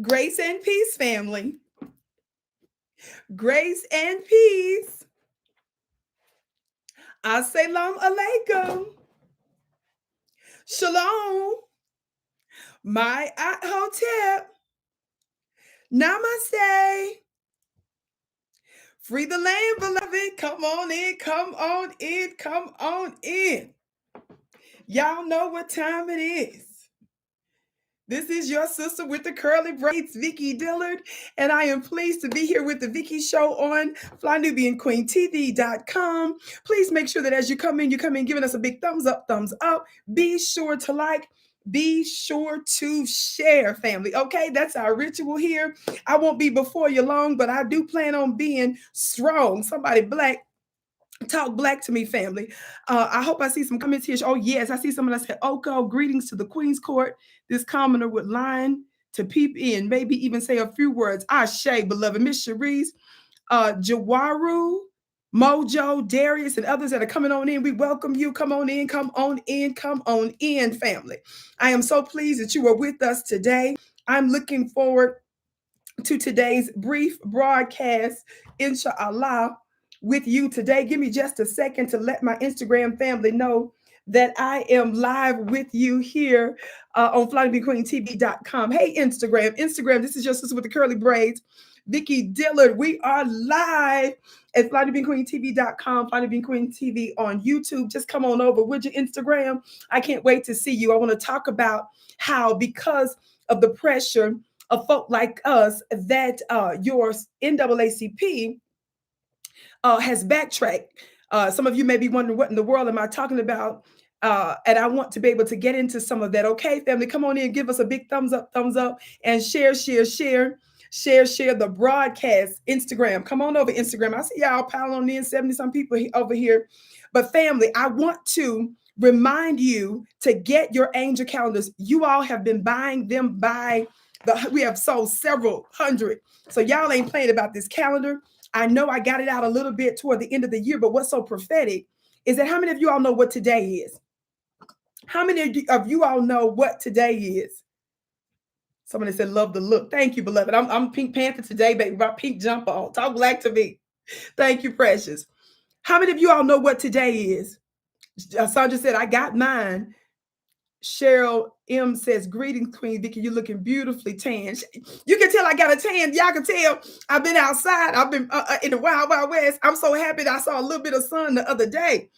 Grace and peace, family. Grace and peace. Assalamu alaikum. Shalom. My hotep. Namaste. Free the land, beloved. Come on in, come on in, come on in. Y'all know what time it is. This is your sister with the curly braids, Vicki Dillard, and I am pleased to be here with the Vicki Show on FlyNubianQueenTV.com. Please make sure that as you come in giving us a big thumbs up, thumbs up. Be sure to like, be sure to share, family. Okay, that's our ritual here. I won't be before you long, but I do plan on being strong. Somebody black. Talk black to me, family. I hope I see some comments here. Oh, yes, I see someone that said, Oko, greetings to the Queen's Court. This commoner would line to peep in, maybe even say a few words. Ashe, beloved. Miss Cherise, Jawaru, Mojo, Darius, and others that are coming on in. We welcome you. Come on in, come on in, come on in, family. I am so pleased that you are with us today. I'm looking forward to today's brief broadcast, inshallah, with you today. Give me just a second to let my Instagram family know that I am live with you here on FlyNubianQueenTV.com. Hey, Instagram, this is your sister with the curly braids, Vicki Dillard. We are live at FlyNubianQueenTV.com, FlyNubianQueenTV on YouTube. Just come on over with your Instagram. I can't wait to see you. I want to talk about how, because of the pressure of folk like us, that your NAACP has backtracked. Some of you may be wondering, what in the world am I talking about? And I want to be able to get into some of that. Okay, family, come on in, give us a big thumbs up, and share the broadcast. Instagram, come on over Instagram. I see y'all piling on in, 70 some people over here. But family, I want to remind you to get your angel calendars. You all have been buying them we have sold several hundred. So y'all ain't playing about this calendar. I know I got it out a little bit toward the end of the year, but what's so prophetic is that how many of you all know what today is? How many of you all know what today is? Somebody said, love the look. Thank you, beloved. I'm Pink Panther today, baby. My pink jumper on. Talk black to me. Thank you, precious. How many of you all know what today is? Sandra said, I got mine. Cheryl M says, greetings, Queen Vicki. You're looking beautifully tan. You can tell I got a tan. Y'all can tell I've been outside. I've been in the wild, wild west. I'm so happy that I saw a little bit of sun the other day.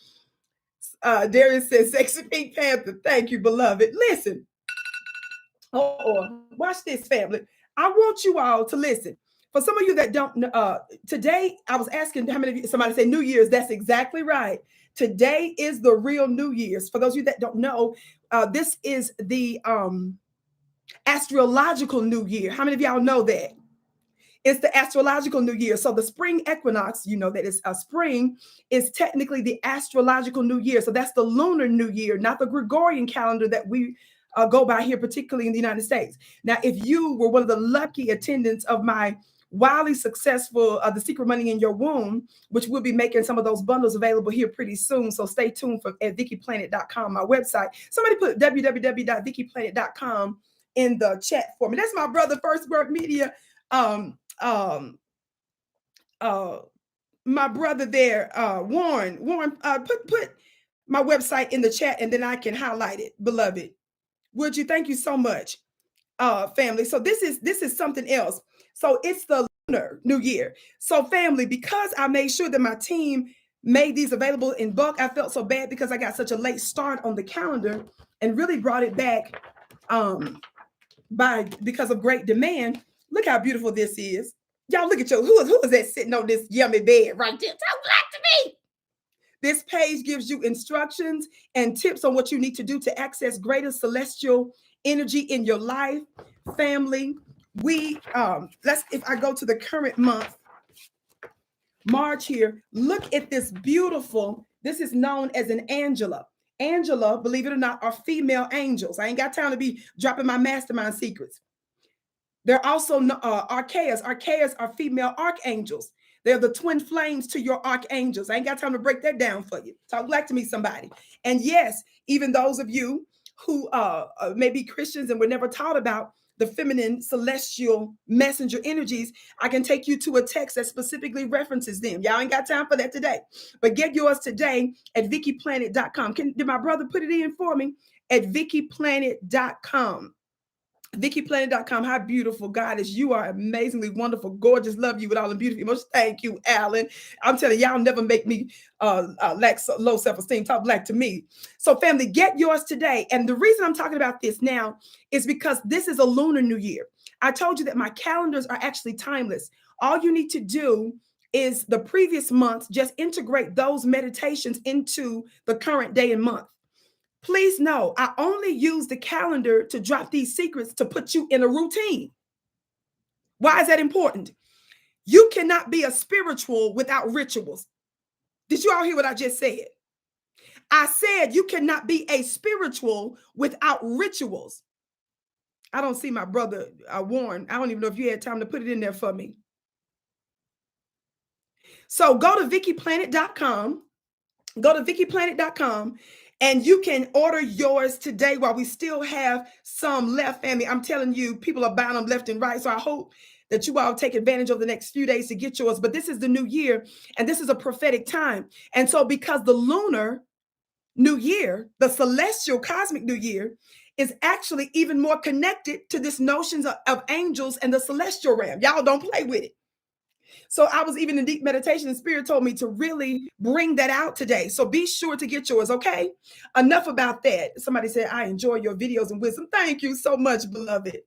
Darius says, sexy Pink Panther. Thank you, beloved. Listen. Watch this, family. I want you all to listen. For some of you that don't know, today I was asking how many of you, somebody said New Year's. That's exactly right. Today is the real New Year's. For those of you that don't know, this is the astrological New Year. How many of y'all know that? It's the astrological New Year. So the spring equinox, you know that is spring, is technically the astrological New Year. So that's the lunar New Year, not the Gregorian calendar that we go by here, particularly in the United States. Now, if you were one of the lucky attendants of my wildly successful The Secret Money in Your Womb, which we'll be making some of those bundles available here pretty soon. So stay tuned at VickiPlanet.com, my website. Somebody put www.VickiPlanet.com in the chat for me. That's my brother, First Word Media. My brother there, Warren, put my website in the chat and then I can highlight it, beloved. Would you? Thank you so much, family. So this is something else. So it's the lunar New Year. So family, because I made sure that my team made these available in bulk, I felt so bad because I got such a late start on the calendar and really brought it back because of great demand. Look how beautiful this is. Y'all look at who is that sitting on this yummy bed right there? Talk black to me. This page gives you instructions and tips on what you need to do to access greater celestial energy in your life, family. If I go to the current month, March here, look at this beautiful, this is known as an Angela. Angela, believe it or not, are female angels. I ain't got time to be dropping my mastermind secrets. They're also archaeas. Archaeas are female archangels. They're the twin flames to your archangels. I ain't got time to break that down for you. Talk black to me, somebody. And yes, even those of you who may be Christians and were never taught about the feminine celestial messenger energies, I can take you to a text that specifically references them. Y'all ain't got time for that today, but get yours today at VickiPlanet.com. Did my brother put it in for me? At VickiPlanet.com. VickiPlanet.com. How beautiful, Goddess. You are amazingly wonderful, gorgeous. Love you with all the beautiful emotions. Thank you, Alan. I'm telling y'all, never make me lack low self-esteem. Talk black to me. So, family, get yours today. And the reason I'm talking about this now is because this is a lunar new year. I told you that my calendars are actually timeless. All you need to do is the previous month, just integrate those meditations into the current day and month. Please know, I only use the calendar to drop these secrets to put you in a routine. Why is that important? You cannot be a spiritual without rituals. Did you all hear what I just said? I said you cannot be a spiritual without rituals. I don't see my brother Warren. I don't even know if you had time to put it in there for me. So go to VickiPlanet.com. Go to VickiPlanet.com. And you can order yours today while we still have some left, family. I'm telling you, people are buying them left and right. So I hope that you all take advantage of the next few days to get yours. But this is the new year, and this is a prophetic time. And so because the lunar new year, the celestial cosmic new year, is actually even more connected to this notions of angels and the celestial realm. Y'all don't play with it. So I was even in deep meditation, and Spirit told me to really bring that out today. So be sure to get yours, okay? Enough about that. Somebody said, I enjoy your videos and wisdom. Thank you so much, beloved.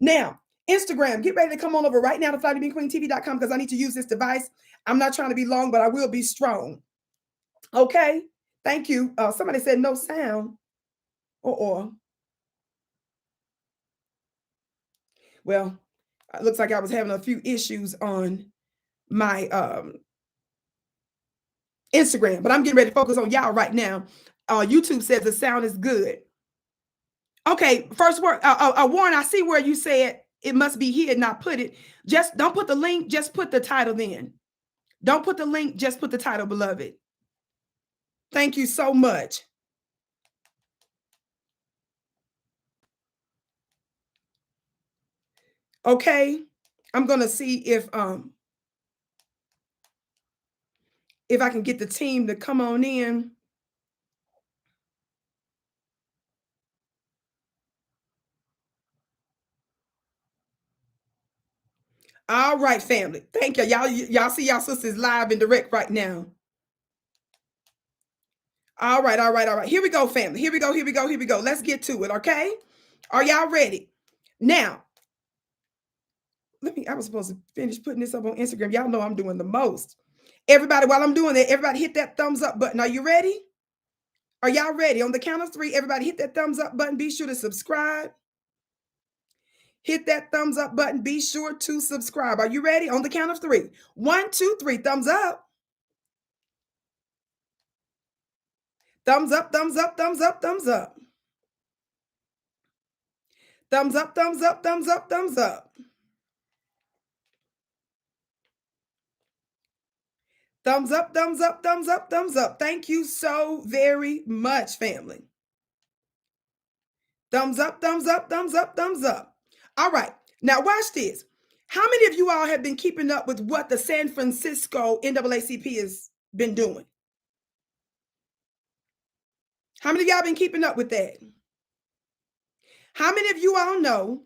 Now, Instagram, get ready to come on over right now to flytobeingqueentv.com because I need to use this device. I'm not trying to be long, but I will be strong. Okay? Thank you. Somebody said no sound. Or. Well, it looks like I was having a few issues on my Instagram, but I'm getting ready to focus on y'all right now. YouTube says the sound is good. Okay, first word, Warren, I see where you said it must be here, not put it. Just don't put the link, just put the title then. Don't put the link, just put the title, beloved. Thank you so much. Okay, I'm gonna see if I can get the team to come on in. All right, family. Thank you. Y'all see y'all sisters live and direct right now. All right. Here we go, family. Here we go. Let's get to it, okay? Are y'all ready? Now, I was supposed to finish putting this up on Instagram. Y'all know I'm doing the most. Everybody, while I'm doing that, everybody hit that thumbs up button. Are you ready? Are y'all ready? On the count of 3, everybody hit that thumbs up button. Be sure to subscribe. Hit that thumbs up button. Be sure to subscribe. Are you ready? On the count of 3. 1, 2, 3. Thumbs up. Thumbs up, thumbs up, thumbs up, thumbs up. Thumbs up, thumbs up, thumbs up, thumbs up. Thumbs up, thumbs up, thumbs up, thumbs up. Thank you so very much, family. Thumbs up, thumbs up, thumbs up, thumbs up. All right. Now watch this. How many of you all have been keeping up with what the San Francisco NAACP has been doing? How many of y'all been keeping up with that? How many of you all know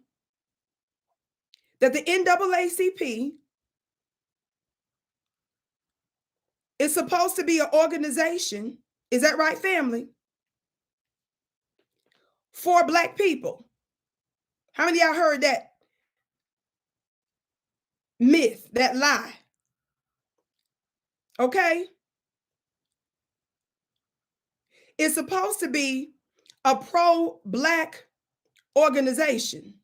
that the NAACP is supposed to be an organization? Is that right, family? For Black people. How many of y'all heard that myth, that lie? Okay. It's supposed to be a pro-Black organization.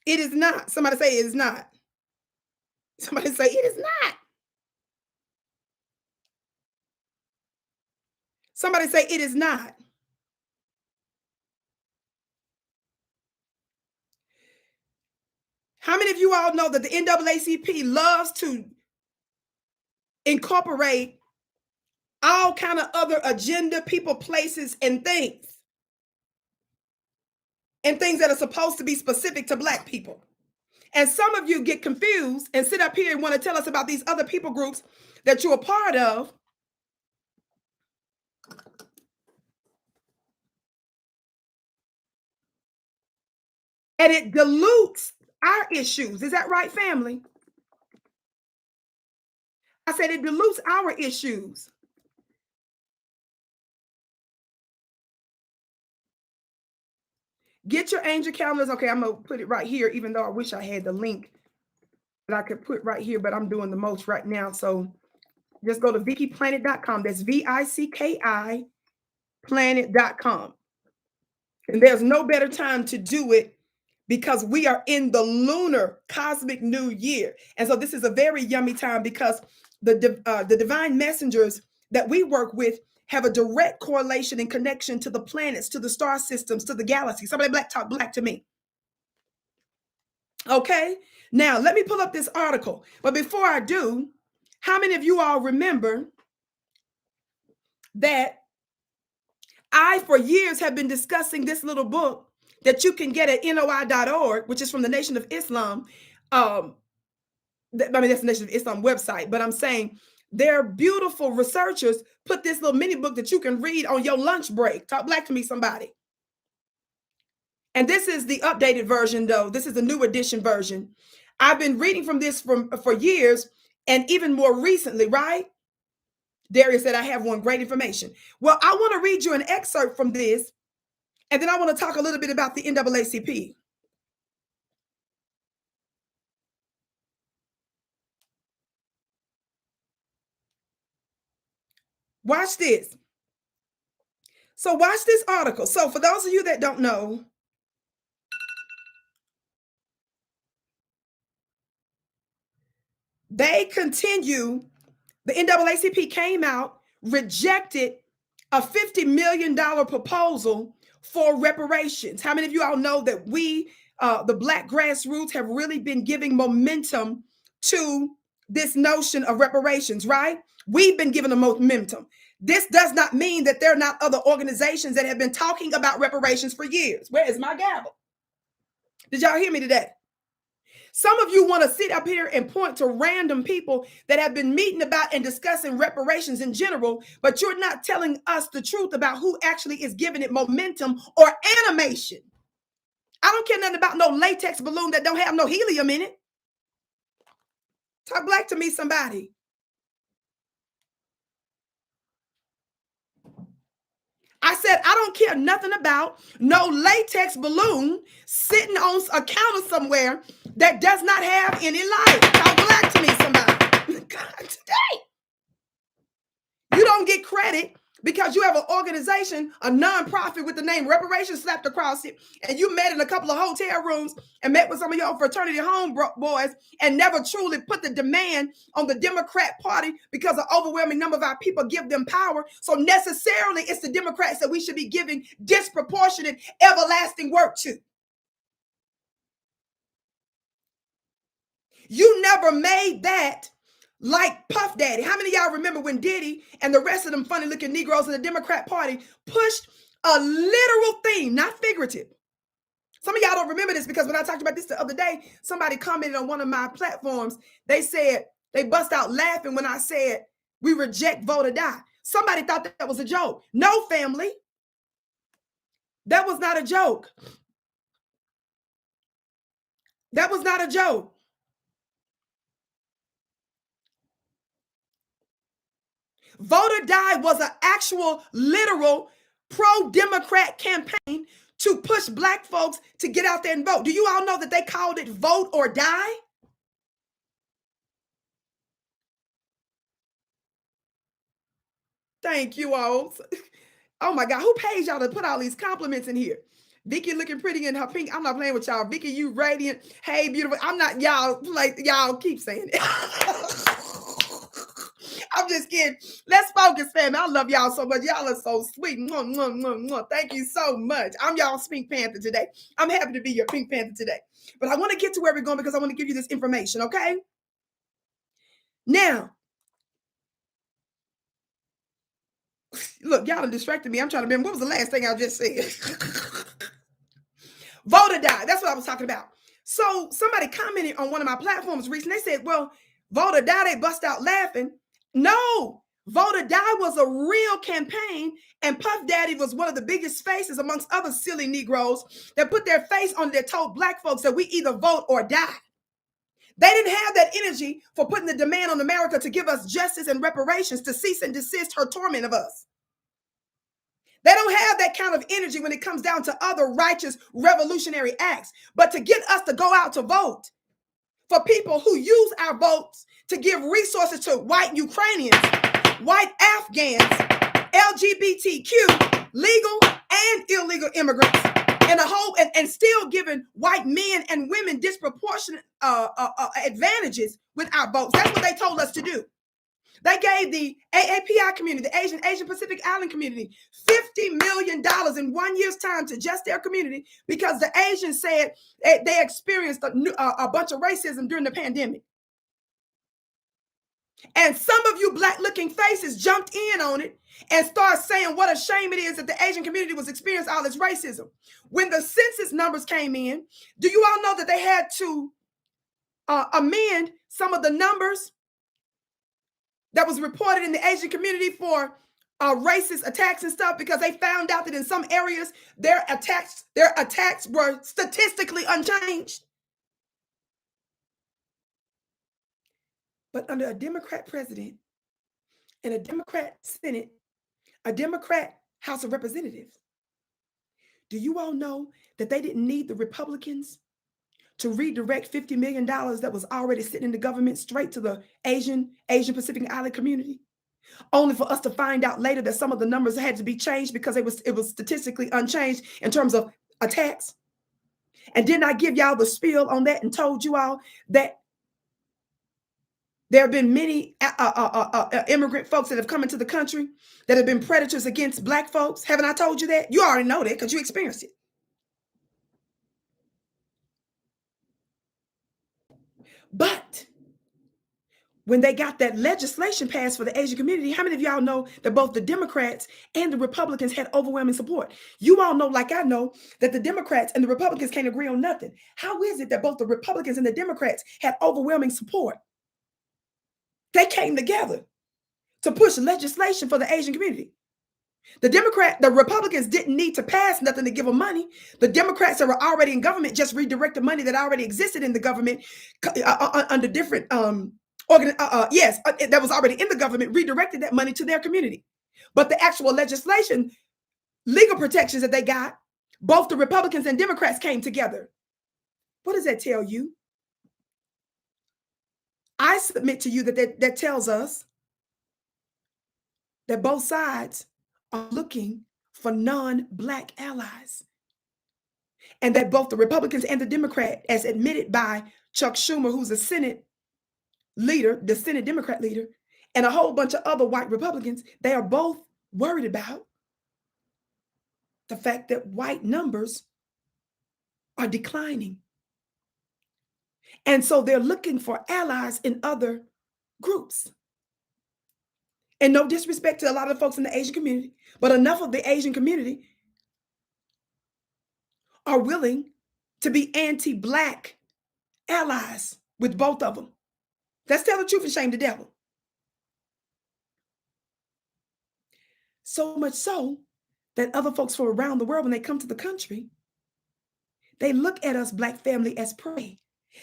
It is not. Somebody say it is not. Somebody say it is not. Somebody say it is not. How many of you all know that the NAACP loves to incorporate all kind of other agenda, people, places, and things and things that are supposed to be specific to Black people. And some of you get confused and sit up here and want to tell us about these other people groups that you're a part of. And it dilutes our issues. Is that right, family? I said it dilutes our issues. Get your angel calendars. Okay, I'm going to put it right here, even though I wish I had the link that I could put right here, but I'm doing the most right now. So just go to VickiPlanet.com. That's VICKI planet.com. And there's no better time to do it because we are in the lunar cosmic new year. And so this is a very yummy time because the divine messengers that we work with have a direct correlation and connection to the planets, to the star systems, to the galaxy. Somebody talk black to me. Okay, now let me pull up this article. But before I do, how many of you all remember that I, for years, have been discussing this little book that you can get at NOI.org, which is from the Nation of Islam. That's the Nation of Islam website, but I'm saying their beautiful researchers put this little mini book that you can read on your lunch break. Talk black to me, somebody. And this is the updated version, though. This is the new edition version. I've been reading from this for years, and even more recently, right? Darius said, I have one great information. Well, I want to read you an excerpt from this, and then I want to talk a little bit about the NAACP. Watch this. So watch this article. So for those of you that don't know, they continue, the NAACP came out, rejected a $50 million proposal for reparations. How many of you all know that we, the Black grassroots, have really been giving momentum to this notion of reparations, right? We've been given a momentum. This does not mean that there are not other organizations that have been talking about reparations for years. Where is my gavel? Did y'all hear me today? Some of you want to sit up here and point to random people that have been meeting about and discussing reparations in general, but you're not telling us the truth about who actually is giving it momentum or animation. I don't care nothing about no latex balloon that don't have no helium in it. Talk black to me, somebody. I said, I don't care nothing about no latex balloon sitting on a counter somewhere that does not have any light. Talk black to me, somebody. God, today. You don't get credit because you have an organization, a nonprofit with the name Reparations slapped across it, and you met in a couple of hotel rooms and met with some of your fraternity homeboys and never truly put the demand on the Democrat Party because an overwhelming number of our people give them power. So necessarily it's the Democrats that we should be giving disproportionate, everlasting work to. You never made that like Puff Daddy. How many of y'all remember when Diddy and the rest of them funny looking Negroes in the Democrat Party pushed a literal theme, not figurative? Some of y'all don't remember this because when I talked about this the other day, somebody commented on one of my platforms. They said, they bust out laughing when I said, we reject, vote or die. Somebody thought that was a joke. No, family. That was not a joke. That was not a joke. Vote or Die was an actual, literal pro-Democrat campaign to push Black folks to get out there and vote. Do you all know that they called it Vote or Die? Thank you all. Oh my God, who pays y'all to put all these compliments in here? Vicki looking pretty in her pink. I'm not playing with y'all. Vicki, you radiant. Hey, beautiful. I'm not, y'all, like, y'all keep saying it. I'm just kidding. Let's focus, family. I love y'all so much. Y'all are so sweet. Mwah, mwah, mwah, mwah. Thank you so much. I'm y'all's Pink Panther today. I'm happy to be your Pink Panther today. But I want to get to where we're going because I want to give you this information, okay? Now, look, y'all done distracted me. I'm trying to remember what was the last thing I just said. Vote or die. That's what I was talking about. So somebody commented on one of my platforms recently. They said, well, vote or die, they bust out laughing. No, vote or die was a real campaign, and Puff Daddy was one of the biggest faces amongst other silly Negroes that put their face on there, told black folks that we either vote or die. They didn't have that energy for putting the demand on America to give us justice and reparations, to cease and desist her torment of us. They don't have that kind of energy when it comes down to other righteous revolutionary acts, but to get us to go out to vote for people who use our votes to give resources to white Ukrainians, white Afghans, LGBTQ, legal and illegal immigrants, and and still giving white men and women disproportionate advantages with our votes. That's what they told us to do. They gave the AAPI community, the Asian Pacific Island community, $50 million in 1 year's time to just their community because the Asians said they experienced a bunch of racism during the pandemic. And some of you black-looking faces jumped in on it and started saying what a shame it is that the Asian community was experiencing all this racism. When the census numbers came in, do you all know that they had to amend some of the numbers that was reported in the Asian community for racist attacks and stuff, because they found out that in some areas their attacks were statistically unchanged? But under a Democrat president and a Democrat Senate, a Democrat House of Representatives, do you all know that they didn't need the Republicans to redirect $50 million that was already sitting in the government straight to the Asian Pacific Island community, only for us to find out later that some of the numbers had to be changed because it was statistically unchanged in terms of attacks? And didn't I give y'all the spiel on that and told you all that there have been many immigrant folks that have come into the country that have been predators against black folks? Haven't I told you that? You already know that because you experienced it. But when they got that legislation passed for the Asian community, how many of y'all know that both the Democrats and the Republicans had overwhelming support? You all know, like I know, that the Democrats and the Republicans can't agree on nothing. How is it that both the Republicans and the Democrats had overwhelming support? They came together to push legislation for the Asian community. The Republicans didn't need to pass nothing to give them money. The Democrats that were already in government just redirected money that already existed in the government under different that was already in the government, redirected that money to their community. But the actual legislation, legal protections that they got, both the Republicans and Democrats came together. What does that tell you? I submit to you that tells us that both sides are looking for non-black allies, and that both the Republicans and the Democrat, as admitted by Chuck Schumer, who's a Senate leader, the Senate Democrat leader, and a whole bunch of other white Republicans, they are both worried about the fact that white numbers are declining. And so they're looking for allies in other groups. And no disrespect to a lot of the folks in the Asian community, but enough of the Asian community are willing to be anti-black allies with both of them. Let's tell the truth and shame the devil. So much so that other folks from around the world, when they come to the country, they look at us black family as prey.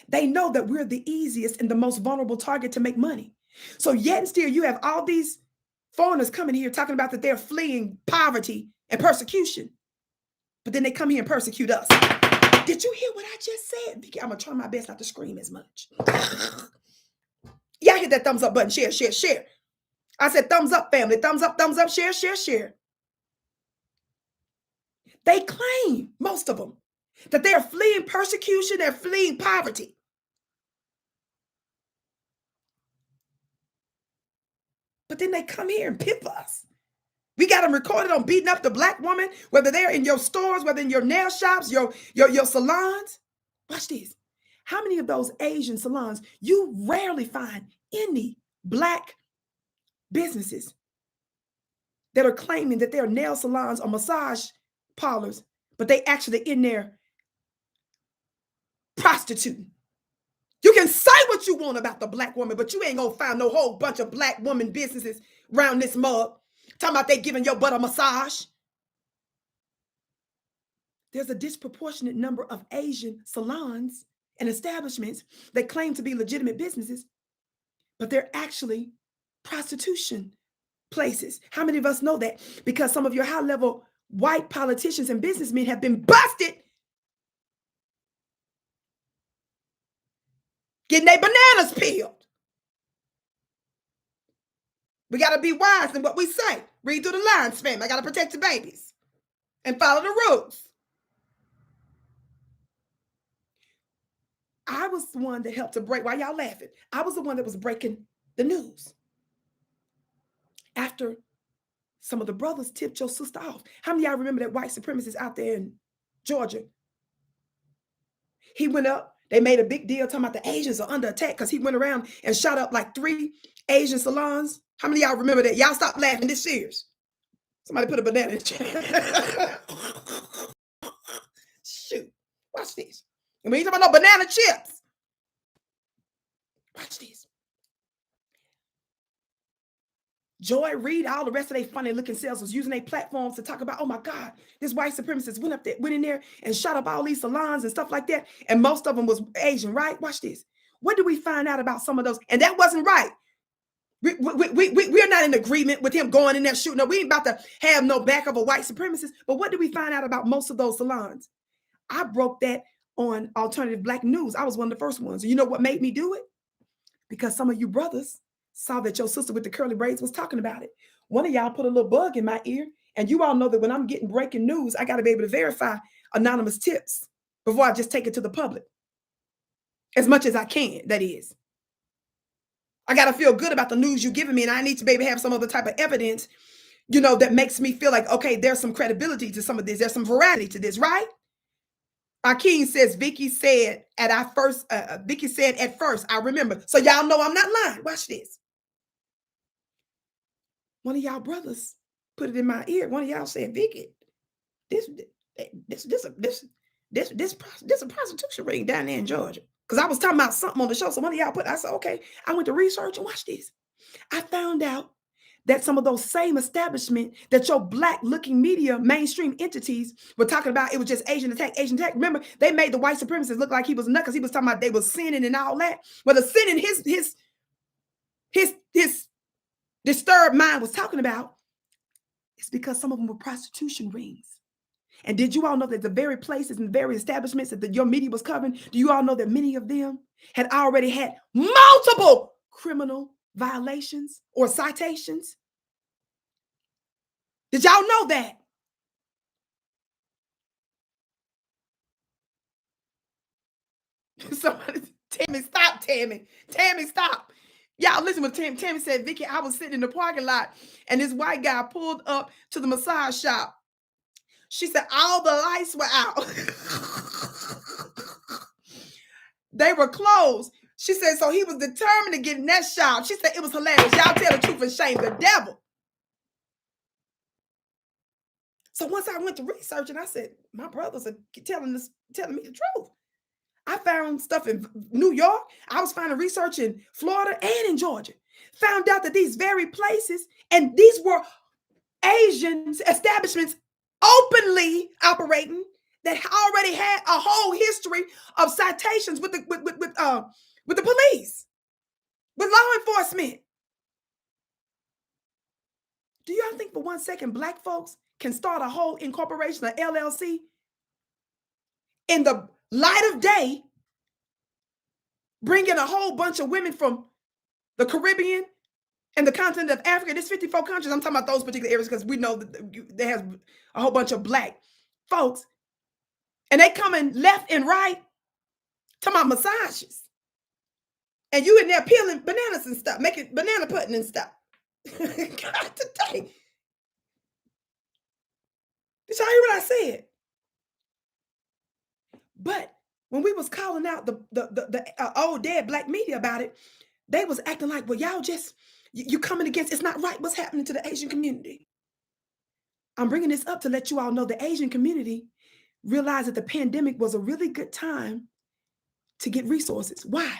They know that we're the easiest and the most vulnerable target to make money. So yet and still, you have all these foreigners coming here talking about that they're fleeing poverty and persecution. But then they come here and persecute us. Did you hear what I just said, Vicki? I'm going to try my best not to scream as much. Y'all hit that thumbs up button. Share, share, share. I said thumbs up, family. Thumbs up, share, share, share. They claim, most of them, that they're fleeing persecution, they're fleeing poverty. But then they come here and pip us. We got them recorded on beating up the black woman, whether they're in your stores, whether in your nail shops, your salons. Watch this. How many of those Asian salons, you rarely find any black businesses that are claiming that they're nail salons or massage parlors, but they actually in there prostituting. You can say what you want about the black woman, but you ain't gonna find no whole bunch of black woman businesses around this mug talking about they giving your butt a massage. There's a disproportionate number of Asian salons and establishments that claim to be legitimate businesses, but they're actually prostitution places. How many of us know that? Because some of your high-level white politicians and businessmen have been busted getting their bananas peeled. We got to be wise in what we say. Read through the lines, fam. I got to protect the babies and follow the rules. I was the one that helped to break. Why y'all laughing? I was the one that was breaking the news. After some of the brothers tipped your sister off. How many of y'all remember that white supremacist out there in Georgia? He went up. They made a big deal talking about the Asians are under attack because he went around and shot up like 3 Asian salons. How many of y'all remember that? Y'all stop laughing. This serious. Somebody put a banana in the chat. Shoot. Watch this. And we ain't talking about no banana chips. Watch this. Joy Reid, all the rest of their funny looking selves was using their platforms to talk about, oh my God, this white supremacist went in there and shot up all these salons and stuff like that. And most of them was Asian, right? Watch this. What did we find out about some of those? And that wasn't right. We're not in agreement with him going in there shooting. No, we ain't about to have no back of a white supremacist. But what did we find out about most of those salons? I broke that on Alternative Black News. I was one of the first ones. You know what made me do it? Because some of you brothers saw that your sister with the curly braids was talking about it. One of y'all put a little bug in my ear, and you all know that when I'm getting breaking news, I got to be able to verify anonymous tips before I just take it to the public. As much as I can, that is. I got to feel good about the news you're giving me, and I need to be able to have some other type of evidence, you know, that makes me feel like, okay, there's some credibility to some of this. There's some veracity to this, right? Akeem says, Vicki said at first, I remember. So y'all know I'm not lying. Watch this. One of y'all brothers put it in my ear. One of y'all said, Vicki, this a prostitution ring down there in Georgia. Because I was talking about something on the show. So one of y'all I said, okay, I went to research and watch this. I found out that some of those same establishments that your black looking media mainstream entities were talking about, it was just Asian attack. Remember, they made the white supremacists look like he was a nut because he was talking about they were sinning and all that. Well, the sinning his disturbed mind was talking about, it's because some of them were prostitution rings. And did you all know that the very places and the very establishments that your media was covering, do you all know that many of them had already had multiple criminal violations or citations? Did y'all know that? Somebody, Tammy, stop, Tammy. Tammy, stop. Y'all listen what Tammy said. Vicki, I was sitting in the parking lot and this white guy pulled up to the massage shop. She said all the lights were out. They were closed. She said, so he was determined to get in that shop. She said, it was hilarious. Y'all tell the truth and shame the devil. So once I went to research and I said, my brothers are telling me the truth. I found stuff in New York. I was finding research in Florida and in Georgia. Found out that these very places, and these were Asian establishments openly operating, that already had a whole history of citations with the police, with law enforcement. Do y'all think for 1 second black folks can start a whole incorporation, an LLC, in the light of day, bringing a whole bunch of women from the Caribbean and the continent of Africa? There's 54 countries. I'm talking about those particular areas because we know that there has a whole bunch of black folks. And they coming left and right, talking about massages. And you in there peeling bananas and stuff, making banana pudding and stuff. God, today. Did y'all hear what I said? But when we was calling out the old dead black media about it, they was acting like, well, y'all just, you coming against, it's not right what's happening to the Asian community. I'm bringing this up to let you all know the Asian community realized that the pandemic was a really good time to get resources. Why?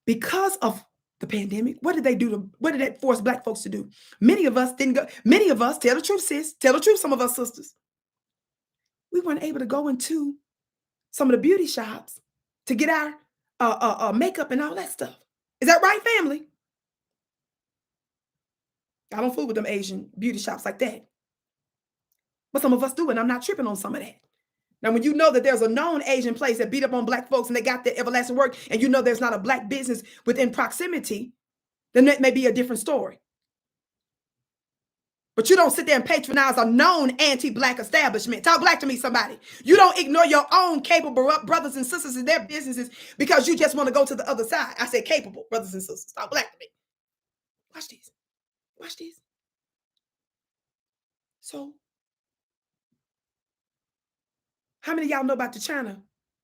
Because of the pandemic. What did they do? What did that force Black folks to do? Many of us didn't go. Many of us, tell the truth, sis. Tell the truth, some of us sisters. We weren't able to go into some of the beauty shops to get our makeup and all that stuff. Is that right, family? I don't fool with them Asian beauty shops like that. But some of us do, and I'm not tripping on some of that. Now, when you know that there's a known Asian place that beat up on Black folks and they got their everlasting work, and you know there's not a Black business within proximity, then that may be a different story. But you don't sit there and patronize a known anti-Black establishment. Talk Black to me, somebody. You don't ignore your own capable brothers and sisters in their businesses because you just want to go to the other side. I said capable brothers and sisters. Talk Black to me. Watch this. Watch this. So, how many of y'all know about the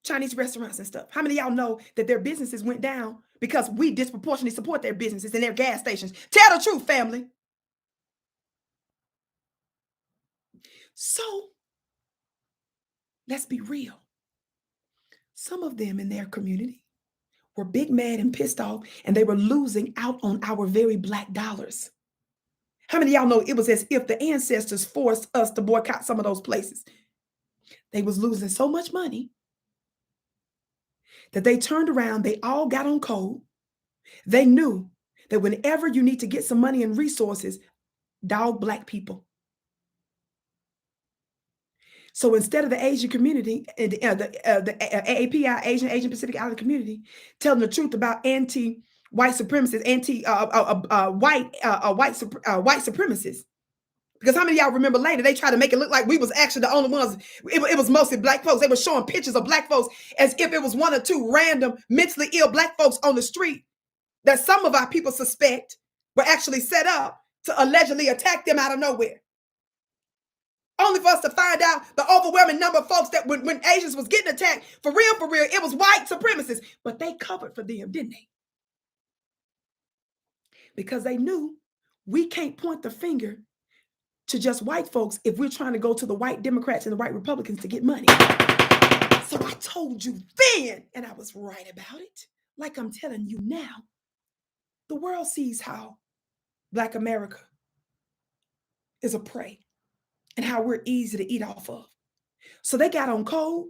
Chinese restaurants and stuff? How many of y'all know that their businesses went down because we disproportionately support their businesses and their gas stations? Tell the truth, family. So, let's be real. Some of them in their community were big mad and pissed off, and they were losing out on our very Black dollars. How many of y'all know it was as if the ancestors forced us to boycott some of those places? They was losing so much money that they turned around, they all got on code. They knew that whenever you need to get some money and resources, dog Black people. So instead of the Asian community, the AAPI, Asian Pacific Islander community, telling the truth about anti-white supremacists, white supremacists. Because how many of y'all remember later, they tried to make it look like we was actually the only ones. It was mostly Black folks. They were showing pictures of Black folks as if it was one or two random mentally ill Black folks on the street that some of our people suspect were actually set up to allegedly attack them out of nowhere. Only for us to find out the overwhelming number of folks that when Asians was getting attacked, for real, it was white supremacists. But they covered for them, didn't they? Because they knew we can't point the finger to just white folks if we're trying to go to the white Democrats and the white Republicans to get money. So I told you then, and I was right about it, like I'm telling you now. The world sees how Black America is a prey and how we're easy to eat off of. So they got on code.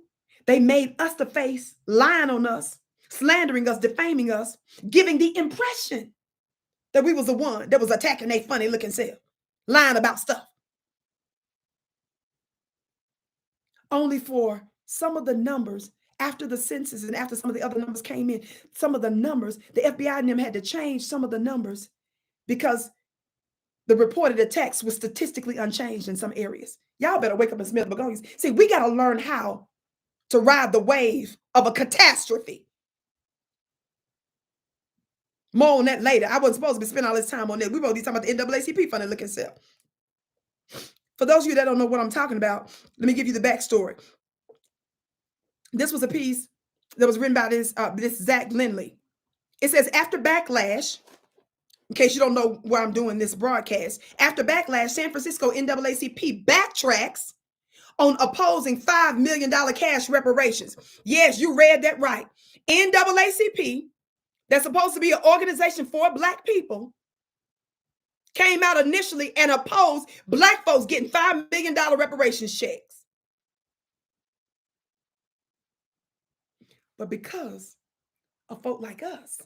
They made us the face, lying on us, slandering us, defaming us, giving the impression that we was the one that was attacking their funny looking self, lying about stuff. Only for some of the numbers after the census and after some of the other numbers came in, some of the numbers, the FBI and them had to change some of the numbers because the reported attacks were statistically unchanged in some areas. Y'all better wake up and smell the begonias. See, we got to learn how to ride the wave of a catastrophe. More on that later. I wasn't supposed to be spending all this time on that. We were talking about the NAACP funny looking self. For those of you that don't know what I'm talking about, let me give you the backstory. This was a piece that was written by this Zach Lindley. It says, after backlash, in case you don't know where I'm doing this broadcast, after backlash, San Francisco NAACP backtracks on opposing $5 million cash reparations. Yes, you read that right. NAACP, that's supposed to be an organization for Black people, came out initially and opposed Black folks getting $5 million reparations checks. But because of folk like us,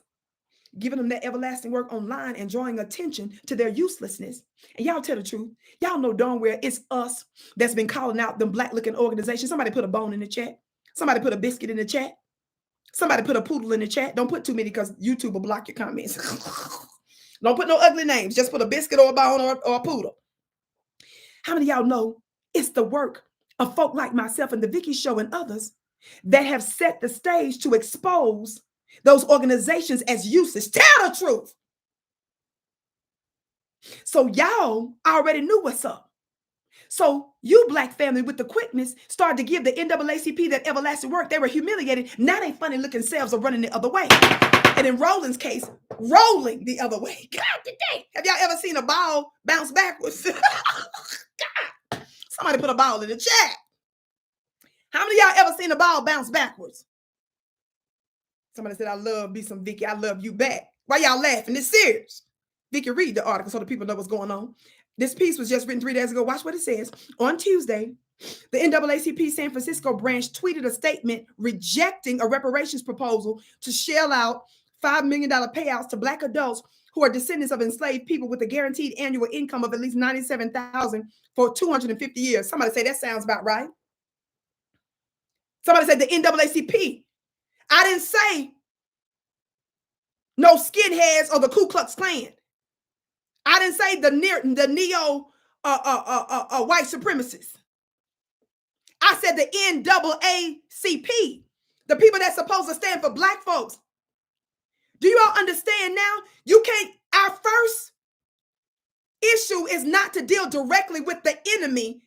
giving them that everlasting work online and drawing attention to their uselessness. And y'all tell the truth. Y'all know darn well it's us that's been calling out them Black looking organizations. Somebody put a bone in the chat. Somebody put a biscuit in the chat. Somebody put a poodle in the chat. Don't put too many because YouTube will block your comments. Don't put no ugly names. Just put a biscuit or a bone or a poodle. How many of y'all know it's the work of folk like myself and the Vicki Show and others that have set the stage to expose those organizations as useless? Tell the truth. So y'all already knew what's up. So you Black family with the quickness started to give the NAACP that everlasting work. They were humiliated. Now they funny looking selves are running the other way. And in Roland's case, rolling the other way. God dang. Have y'all ever seen a ball bounce backwards? God. Somebody put a ball in the chat. How many of y'all ever seen a ball bounce backwards? Somebody said, I love me some Vicki. I love you back. Why y'all laughing? It's serious. Vicki, read the article so the people know what's going on. This piece was just written 3 days ago. Watch what it says. On Tuesday, the NAACP San Francisco branch tweeted a statement rejecting a reparations proposal to shell out $5 million payouts to Black adults who are descendants of enslaved people with a guaranteed annual income of at least $97,000 for 250 years. Somebody say that sounds about right. Somebody said the NAACP. I didn't say no skinheads or the Ku Klux Klan. I didn't say the neo white supremacists. I said the NAACP, the people that's supposed to stand for Black folks. Do you all understand now? You can't, our first issue is not to deal directly with the enemy,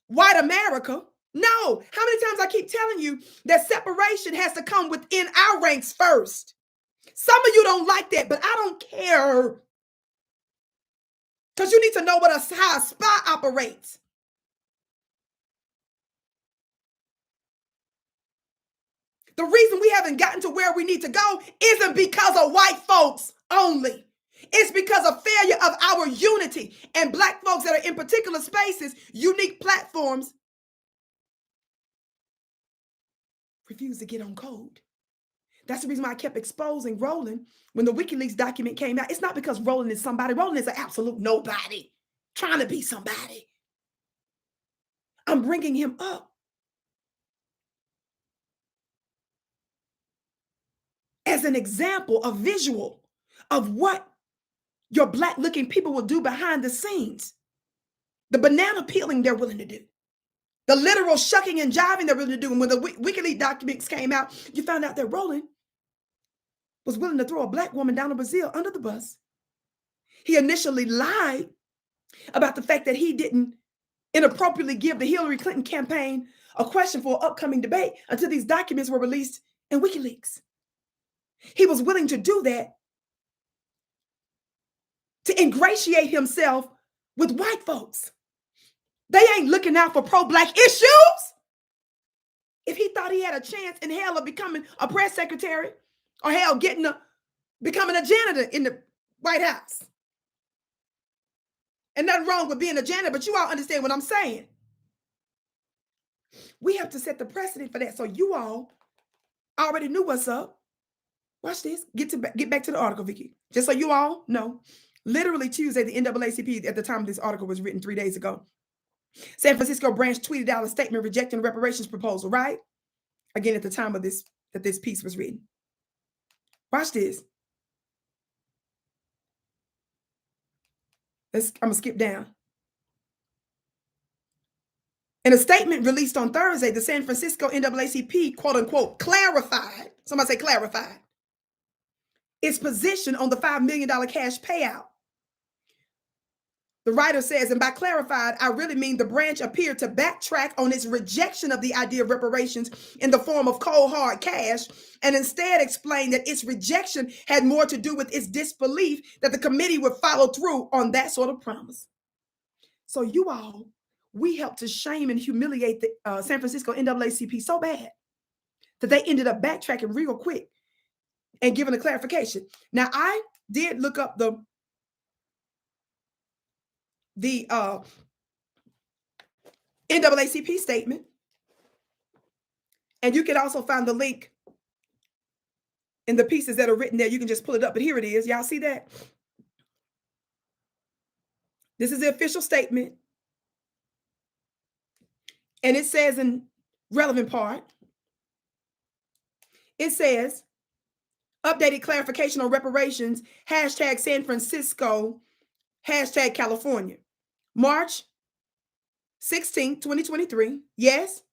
white America. No. How many times I keep telling you that separation has to come within our ranks first? Some of you don't like that, but I don't care. Because you need to know how a spy operates. The reason we haven't gotten to where we need to go isn't because of white folks only. It's because of failure of our unity and Black folks that are in particular spaces, unique platforms, refuse to get on code. That's the reason why I kept exposing Roland when the WikiLeaks document came out. It's not because Roland is somebody. Roland is an absolute nobody trying to be somebody. I'm bringing him up as an example, a visual of what your Black looking people will do behind the scenes. The banana peeling they're willing to do. The literal shucking and jiving they're willing to do. And when the WikiLeaks documents came out, you found out that Roland was willing to throw a Black woman down in Brazil under the bus. He initially lied about the fact that he didn't inappropriately give the Hillary Clinton campaign a question for an upcoming debate until these documents were released in WikiLeaks. He was willing to do that to ingratiate himself with white folks. They ain't looking out for pro-Black issues. If he thought he had a chance in hell of becoming a press secretary or hell becoming a janitor in the White House. And nothing wrong with being a janitor, but you all understand what I'm saying. We have to set the precedent for that. So you all already knew what's up. Watch this. Get back to the article, Vicki. Just so you all know. Literally Tuesday, the NAACP, at the time this article was written 3 days ago, San Francisco branch tweeted out a statement rejecting the reparations proposal, right? Again, at the time of that this piece was written. Watch this. I'm going to skip down. In a statement released on Thursday, the San Francisco NAACP, quote unquote, clarified, somebody say clarified, its position on the $5 million cash payout. The writer says, and by clarified, I really mean the branch appeared to backtrack on its rejection of the idea of reparations in the form of cold hard cash, and instead explained that its rejection had more to do with its disbelief that the committee would follow through on that sort of promise. So you all, we helped to shame and humiliate the San Francisco NAACP so bad that they ended up backtracking real quick and giving a clarification. Now, I did look up the NAACP statement, and you can also find the link in the pieces that are written there. You can just pull it up, but here it is. Y'all see that? This is the official statement, and it says in relevant part, it says, updated clarification on reparations, hashtag San Francisco, hashtag California. March 16, 2023. Yes.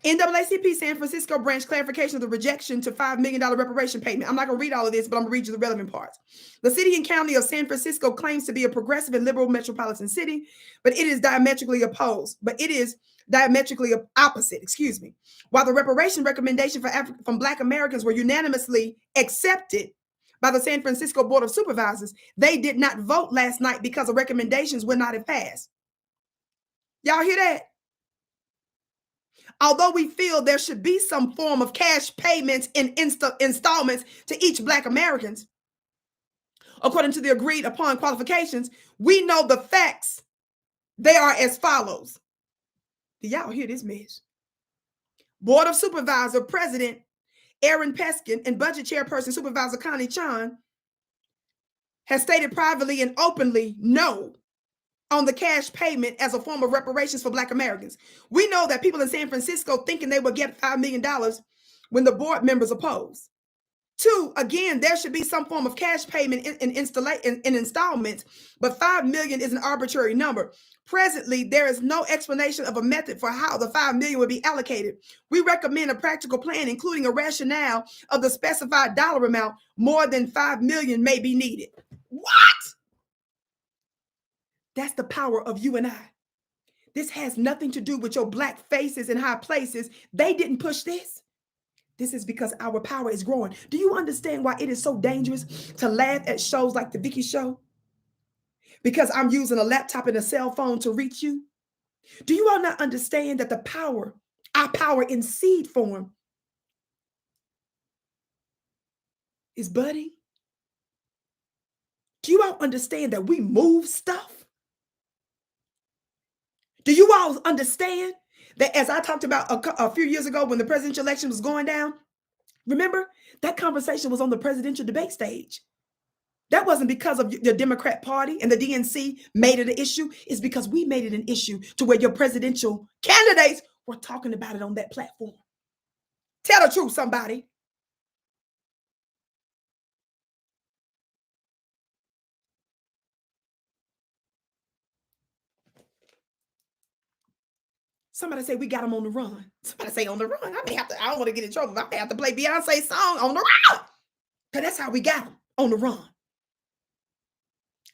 NAACP San Francisco branch clarification of the rejection to $5 million reparation payment. I'm not going to read all of this, but I'm going to read you the relevant parts. The city and county of San Francisco claims to be a progressive and liberal metropolitan city, but it is diametrically opposed. But it is diametrically opposite, excuse me. While the reparation recommendation from Black Americans were unanimously accepted by the San Francisco Board of Supervisors, they did not vote last night because the recommendations would not have passed. Y'all hear that? Although we feel there should be some form of cash payments in installments to each Black Americans, according to the agreed upon qualifications, we know the facts. They are as follows. Do y'all hear this mess? Board of Supervisor President Aaron Peskin and Budget Chairperson Supervisor Connie Chan has stated privately and openly no on the cash payment as a form of reparations for Black Americans. We know that people in San Francisco thinking they would get $5 million when the board members oppose. Two, again, there should be some form of cash payment in installments, but $5 million is an arbitrary number. Presently, there is no explanation of a method for how the $5 million would be allocated. We recommend a practical plan, including a rationale of the specified dollar amount. More than $5 million may be needed. What? That's the power of you and I. This has nothing to do with your Black faces in high places. They didn't push this. This is because our power is growing. Do you understand why it is so dangerous to laugh at shows like the Vicki Show? Because I'm using a laptop and a cell phone to reach you. Do you all not understand that the power, our power in seed form, is budding? Do you all understand that we move stuff? Do you all understand that, as I talked about a few years ago when the presidential election was going down, remember that conversation was on the presidential debate stage? That wasn't because of the Democrat Party and the DNC made it an issue. It's because we made it an issue to where your presidential candidates were talking about it on that platform. Tell the truth, somebody. Somebody say we got them on the run. Somebody say on the run. I don't want to get in trouble. I may have to play Beyonce's song on the run. Because that's how we got them, on the run.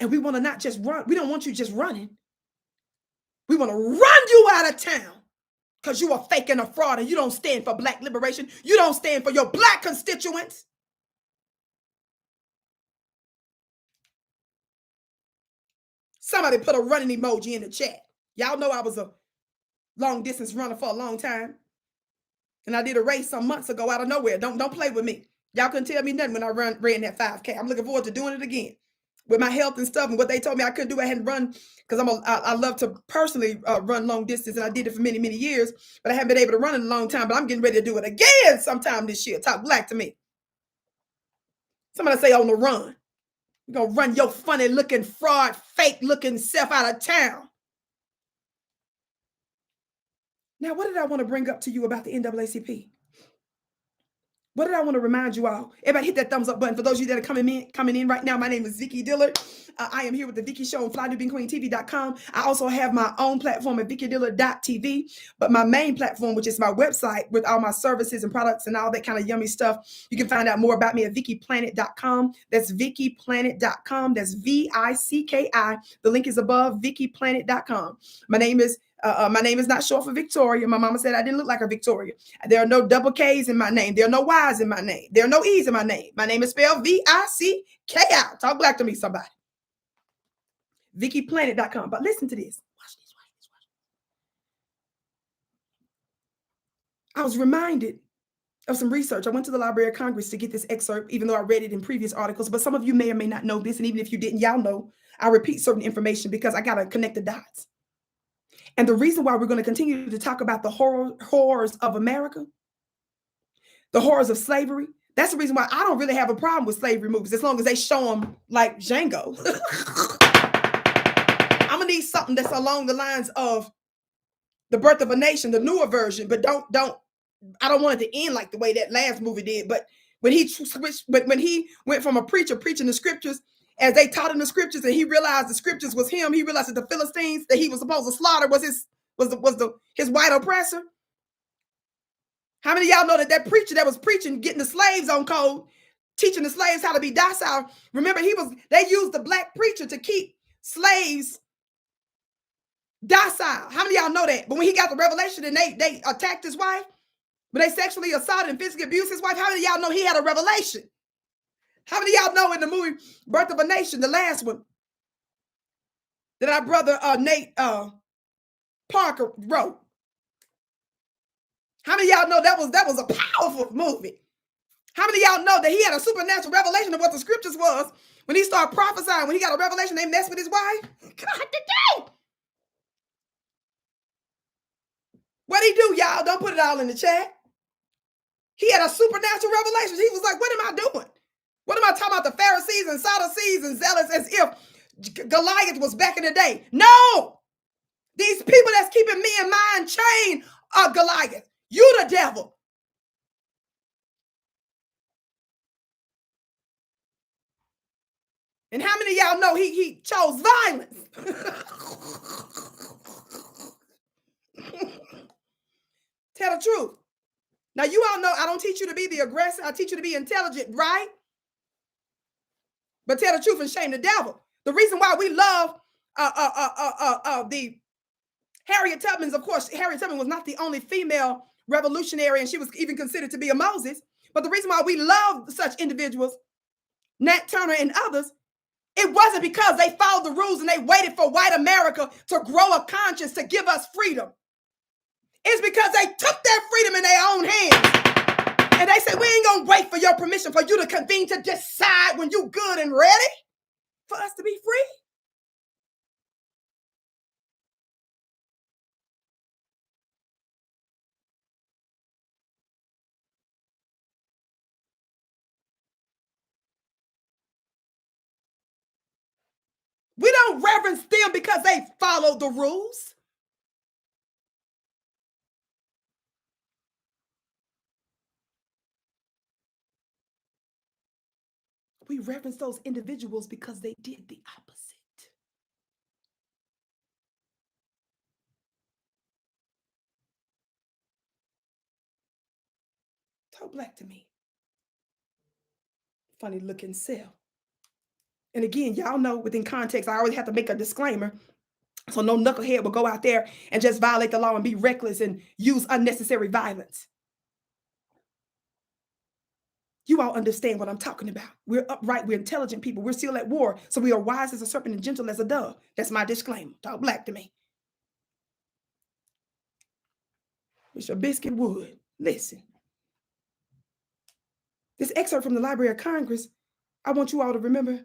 And we want to not just run. We don't want you just running. We want to run you out of town because you are fake and a fraud and you don't stand for Black liberation. You don't stand for your Black constituents. Somebody put a running emoji in the chat. Y'all know I was a long distance runner for a long time. And I did a race some months ago out of nowhere. Don't play with me. Y'all couldn't tell me nothing when I ran that 5K. I'm looking forward to doing it again. With my health and stuff and what they told me I couldn't do, I hadn't run because I love to personally run long distance, and I did it for many, many years, but I haven't been able to run in a long time, but I'm getting ready to do it again sometime this year. Talk Black to me. Somebody say on the run. You're going to run your funny looking, fraud, fake looking self out of town. Now, what did I want to bring up to you about the NAACP? What did I want to remind you all? Everybody hit that thumbs up button. For those of you that are coming in right now, my name is Vicki Dillard. I am here with the Vicki Show on FlyNewBeingQueenTV.com. I also have my own platform at VickiDillard.tv, but my main platform, which is my website with all my services and products and all that kind of yummy stuff, you can find out more about me at VickiPlanet.com. That's VickiPlanet.com. That's VICKI. The link is above, VickiPlanet.com. My name is not short for Victoria. My mama said I didn't look like a Victoria. There are no double K's in my name. There are no Y's in my name. There are no E's in my name. My name is spelled VICKI. Talk Black to me, somebody. VickiPlanet.com. But listen to this. Watch this. I was reminded of some research. I went to the Library of Congress to get this excerpt, even though I read it in previous articles. But some of you may or may not know this. And even if you didn't, y'all know I repeat certain information because I got to connect the dots. And the reason why we're going to continue to talk about the horrors of America, the horrors of slavery, that's the reason why I don't really have a problem with slavery movies, as long as they show them like Django. I'm going to need something that's along the lines of The Birth of a Nation, the newer version, but I don't want it to end like the way that last movie did. But when he switched, when he went from a preacher preaching the scriptures, as they taught in the scriptures, and he realized the scriptures was him, he realized that the Philistines that he was supposed to slaughter was his white oppressor. How many of y'all know that preacher that was preaching, getting the slaves on code, teaching the slaves how to be docile? Remember, they used the Black preacher to keep slaves docile. How many of y'all know that? But when he got the revelation and they attacked his wife, but they sexually assaulted and physically abused his wife, how many of y'all know he had a revelation? How many of y'all know in the movie Birth of a Nation, the last one, that our brother Nate Parker wrote? How many of y'all know that was a powerful movie? How many of y'all know that he had a supernatural revelation of what the scriptures was when he started prophesying? When he got a revelation, they messed with his wife. God, dang. What'd he do, y'all? Don't put it all in the chat. He had a supernatural revelation. He was like, what am I doing? What am I talking about? The Pharisees and Sadducees and zealots, as if Goliath was back in the day. No! These people that's keeping me in mind chain are Goliath. You the devil. And how many of y'all know he chose violence? Tell the truth. Now, you all know I don't teach you to be the aggressor. I teach you to be intelligent, right? But tell the truth and shame the devil. The reason why we love the Harriet Tubman's, of course, Harriet Tubman was not the only female revolutionary, and she was even considered to be a Moses. But the reason why we love such individuals, Nat Turner and others, it wasn't because they followed the rules and they waited for white America to grow a conscience to give us freedom. It's because they took their freedom in their own hands. And they said, we ain't going to wait for your permission for you to convene to decide when you good and ready for us to be free. We don't reverence them because they followed the rules. We reverence those individuals because they did the opposite. Talk black to me. Funny looking self. And again, y'all know within context, I always have to make a disclaimer. So no knucklehead will go out there and just violate the law and be reckless and use unnecessary violence. You all understand what I'm talking about. We're upright. We're intelligent people. We're still at war. So we are wise as a serpent and gentle as a dove. That's my disclaimer. Talk black to me. Mr. Biscuit Wood, listen. This excerpt from the Library of Congress, I want you all to remember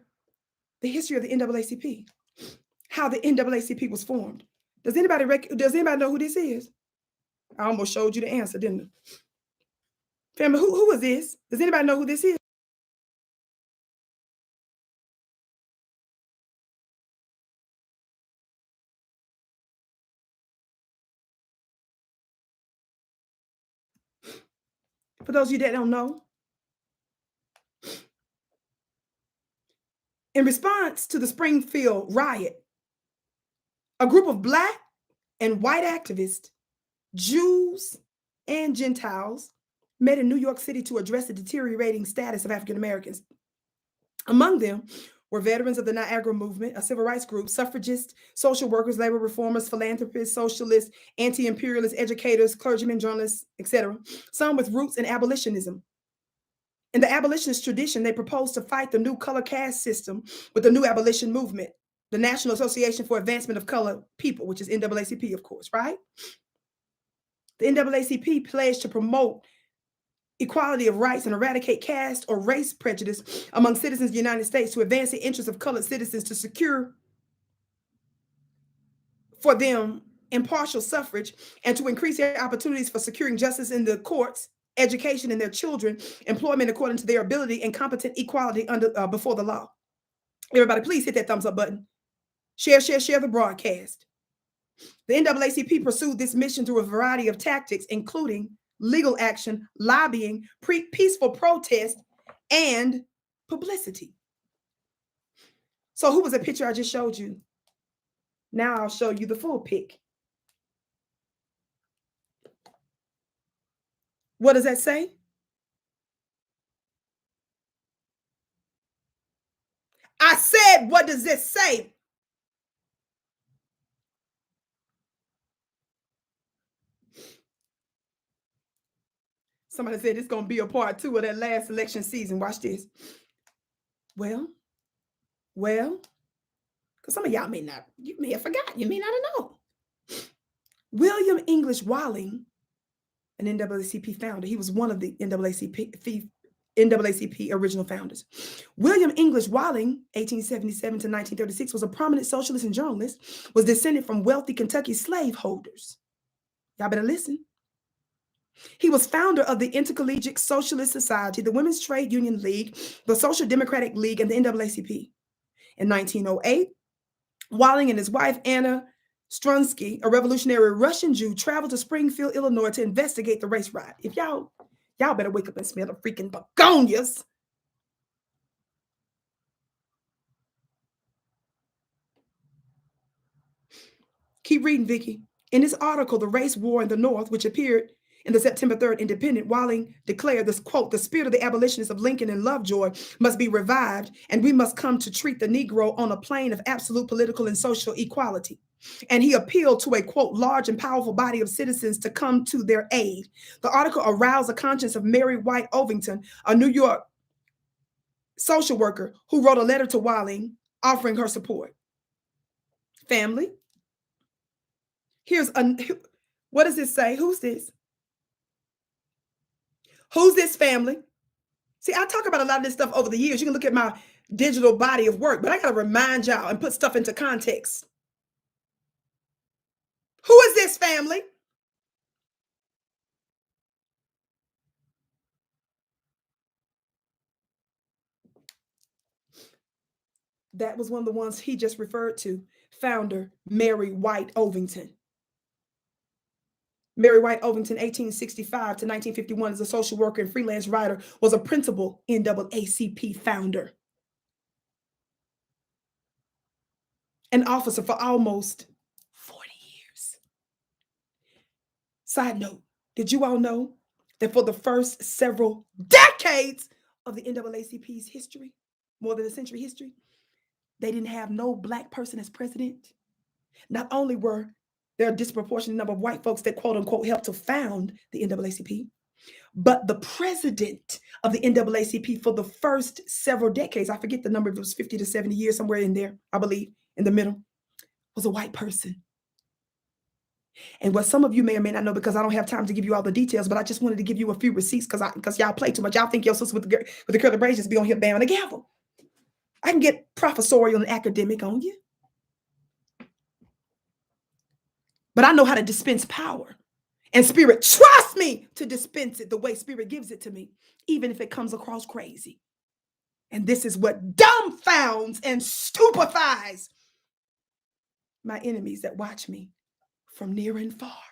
the history of the NAACP, how the NAACP was formed. Does anybody know who this is? I almost showed you the answer, didn't I? Family, who is this? Does anybody know who this is? For those of you that don't know, in response to the Springfield riot, a group of Black and white activists, Jews and Gentiles, met in New York City to address the deteriorating status of African Americans. Among them were veterans of the Niagara Movement, a civil rights group, suffragists, social workers, labor reformers, philanthropists, socialists, anti-imperialists, educators, clergymen, journalists, etc., some with roots in abolitionism. In the abolitionist tradition, they proposed to fight the new color caste system with the new abolition movement, the National Association for Advancement of Colored People, which is NAACP, of course, right? The NAACP pledged to promote equality of rights and eradicate caste or race prejudice among citizens of the United States, to advance the interests of colored citizens, to secure for them impartial suffrage, and to increase their opportunities for securing justice in the courts, education in their children, employment according to their ability, and competent equality before the law. Everybody, please hit that thumbs up button. Share the broadcast. The NAACP pursued this mission through a variety of tactics, including legal action, lobbying, peaceful protest, and publicity. So who was the picture I just showed you? Now I'll show you the full pic. What does that say? I said, what does this say? Somebody said it's going to be a part 2 of that last election season. Watch this. Well, because some of y'all you may have forgotten. You may not have known. William English Walling, an NAACP founder. He was one of the NAACP original founders. William English Walling, 1877 to 1936, was a prominent socialist and journalist, was descended from wealthy Kentucky slaveholders. Y'all better listen. He was founder of the Intercollegiate Socialist Society, the Women's Trade Union League, the Social Democratic League, and the NAACP. In 1908, Walling and his wife, Anna Strunsky, a revolutionary Russian Jew, traveled to Springfield, Illinois to investigate the race riot. If y'all better wake up and smell the freaking begonias. Keep reading, Vicki. In this article, The Race War in the North, which appeared in the September 3rd Independent, Walling declared this, quote, "The spirit of the abolitionists of Lincoln and Lovejoy must be revived, and we must come to treat the Negro on a plane of absolute political and social equality." And he appealed to a, quote, "large and powerful body of citizens to come to their aid." The article aroused the conscience of Mary White Ovington, a New York social worker who wrote a letter to Walling offering her support. Family, what does this say? Who's this? Who's this, family? See, I talk about a lot of this stuff over the years. You can look at my digital body of work, but I got to remind y'all and put stuff into context. Who is this, family? That was one of the ones he just referred to, founder Mary White Ovington. Mary White Ovington, 1865 to 1951, is a social worker and freelance writer, was a principal NAACP founder. An officer for almost 40 years. Side note, did you all know that for the first several decades of the NAACP's history, more than a century history, they didn't have no Black person as president? Not only were there a disproportionate number of white folks that, quote unquote, helped to found the NAACP, but the president of the NAACP for the first several decades, I forget the number, if it was 50 to 70 years, somewhere in there, I believe, in the middle, was a white person. And what some of you may or may not know, because I don't have time to give you all the details, but I just wanted to give you a few receipts because y'all play too much. Y'all think your sister with the curly braids just be on here banging the gavel. I can get professorial and academic on you. But I know how to dispense power. And Spirit, trust me to dispense it the way Spirit gives it to me, even if it comes across crazy. And this is what dumbfounds and stupefies my enemies that watch me from near and far.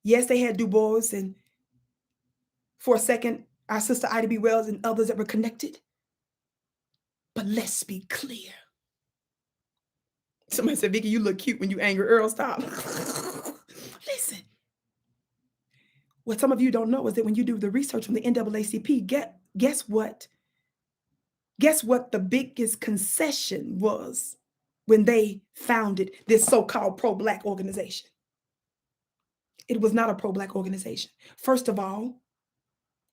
Yes, they had Du Bois, and for a second, our sister Ida B. Wells and others that were connected. But let's be clear. Somebody said, "Vicki, you look cute when you angry." Earl, stop. Listen. What some of you don't know is that when you do the research on the NAACP, guess what? Guess what the biggest concession was when they founded this so-called pro-Black organization? It was not a pro-Black organization. First of all,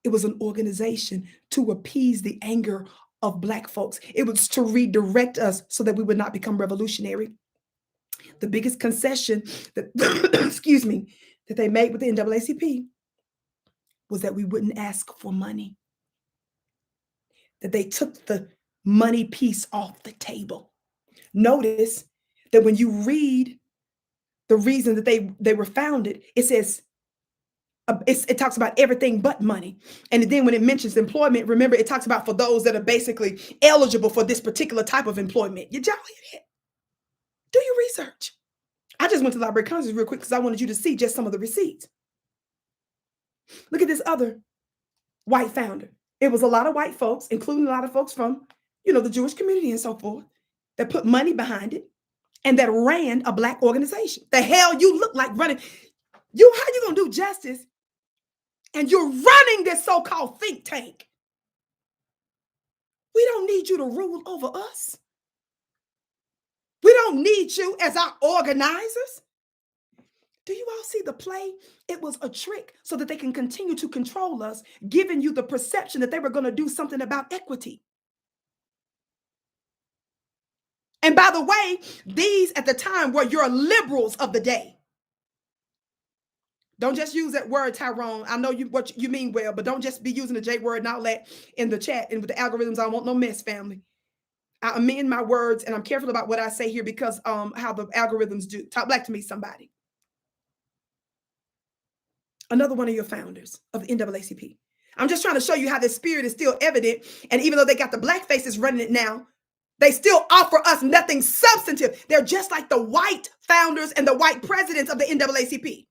it was an organization to appease the anger of Black folks. It was to redirect us so that we would not become revolutionary. The biggest concession that, excuse me, that they made with the NAACP was that we wouldn't ask for money. That they took the money piece off the table. Notice that when you read the reason that they were founded, it says, it talks about everything but money. And then when it mentions employment, remember, it talks about for those that are basically eligible for this particular type of employment. Y'all hear that? Do your research. I just went to Library of Congress real quick because I wanted you to see just some of the receipts. Look at this other white founder. It was a lot of white folks, including a lot of folks from, the Jewish community and so forth, that put money behind it and that ran a Black organization. The hell you look like running. How you gonna do justice and you're running this so-called think tank? We don't need you to rule over us. We don't need you as our organizers. Do you all see the play? It was a trick so that they can continue to control us, giving you the perception that they were going to do something about equity. And by the way, these at the time were your liberals of the day. Don't just use that word, Tyrone. I know what you mean well, but don't just be using the J word and all that in the chat and with the algorithms. I don't want no mess, family. I amend my words and I'm careful about what I say here because how the algorithms do. Talk black to me, somebody. Another one of your founders of the NAACP. I'm just trying to show you how this spirit is still evident. And even though they got the black faces running it now, they still offer us nothing substantive. They're just like the white founders and the white presidents of the NAACP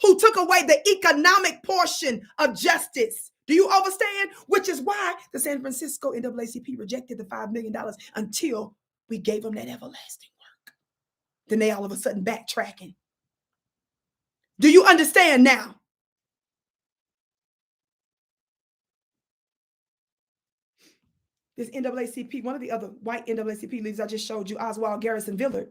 who took away the economic portion of justice. Do you understand? Which is why the San Francisco NAACP rejected the $5 million until we gave them that everlasting work. Then they all of a sudden backtracking. Do you understand now? This NAACP, one of the other white NAACP leaders I just showed you, Oswald Garrison Villard,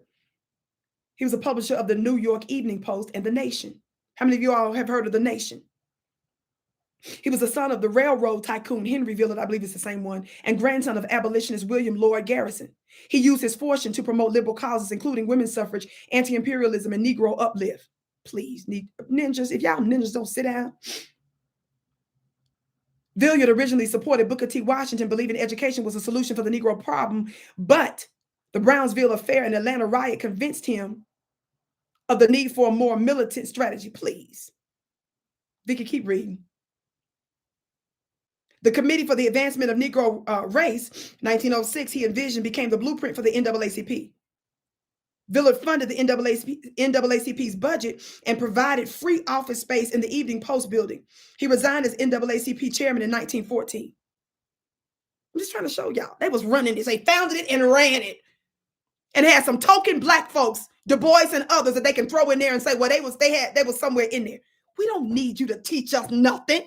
he was a publisher of the New York Evening Post and The Nation. How many of you all have heard of The Nation? He was the son of the railroad tycoon Henry Villard, I believe it's the same one, and grandson of abolitionist William Lloyd Garrison. He used his fortune to promote liberal causes, including women's suffrage, anti-imperialism, and Negro uplift. Please, ninjas, if y'all ninjas don't sit down. Villard originally supported Booker T. Washington, believing education was a solution for the Negro problem, but the Brownsville affair and Atlanta riot convinced him of the need for a more militant strategy. Please. Vicki, keep reading. The Committee for the Advancement of Negro Race, 1906, he envisioned became the blueprint for the NAACP. Villard funded the NAACP's budget and provided free office space in the Evening Post building. He resigned as NAACP chairman in 1914. I'm just trying to show y'all. They was running this. They founded it and ran it. And had some token black folks, Du Bois and others, that they can throw in there and say, well, they was somewhere in there. We don't need you to teach us nothing.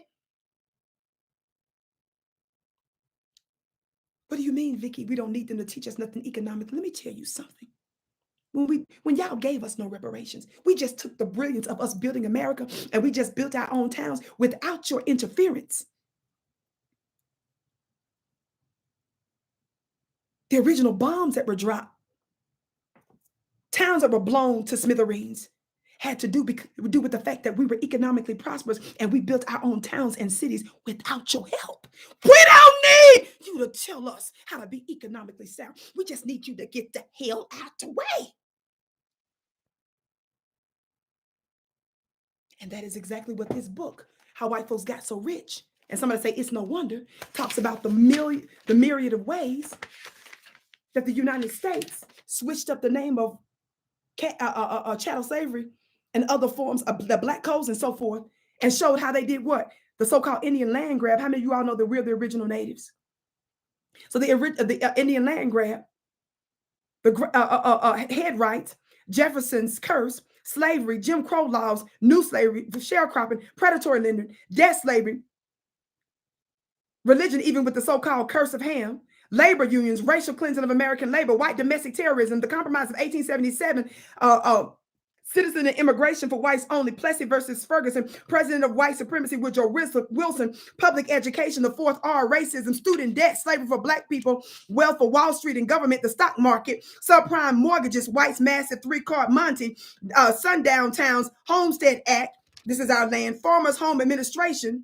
What do you mean, Vicki? We don't need them to teach us nothing economically. Let me tell you something. When y'all gave us no reparations, we just took the brilliance of us building America and we just built our own towns without your interference. The original bombs that were dropped, towns that were blown to smithereens, had to do with the fact that we were economically prosperous and we built our own towns and cities without your help. We don't need you to tell us how to be economically sound. We just need you to get the hell out the way. And that is exactly what this book, How White Folks Got So Rich, and somebody say it's no wonder, talks about the myriad of ways that the United States switched up the name of chattel slavery and other forms of the black codes and so forth, and showed how they did what? The so-called Indian land grab. How many of you all know that we're the original natives? So the Indian land grab, the head rights, Jefferson's curse, slavery, Jim Crow laws, new slavery, sharecropping, predatory lending, debt slavery, religion, even with the so-called curse of Ham, labor unions, racial cleansing of American labor, white domestic terrorism, the Compromise of 1877, citizen and immigration for whites only, Plessy versus Ferguson, president of white supremacy, Woodrow Wilson, public education, the fourth R, racism, student debt, slavery for black people, wealth for Wall Street and government, the stock market, subprime mortgages, whites, massive three-card Monte, sundown towns, Homestead Act, this is our land, Farmers Home Administration,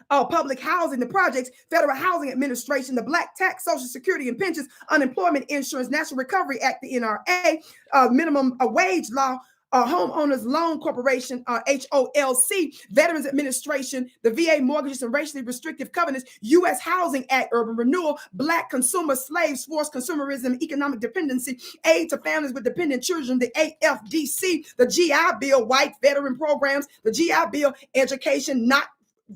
public housing, the projects, Federal Housing Administration, the Black Tax, Social Security and Pensions, Unemployment Insurance, National Recovery Act, the NRA, Minimum Wage Law, Homeowners Loan Corporation, HOLC, Veterans Administration, the VA Mortgages and Racially Restrictive Covenants, U.S. Housing Act, Urban Renewal, Black Consumer Slaves, Forced Consumerism, Economic Dependency, Aid to Families with Dependent Children, the AFDC, the GI Bill, White Veteran Programs, the GI Bill, Education Not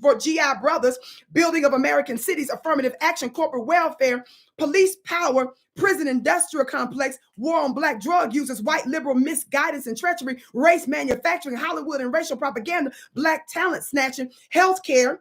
for GI Brothers, Building of American Cities, Affirmative Action, Corporate Welfare, Police Power, Prison Industrial Complex, War on Black Drug Users, White Liberal Misguidance and Treachery, Race Manufacturing, Hollywood and Racial Propaganda, Black Talent Snatching, Healthcare,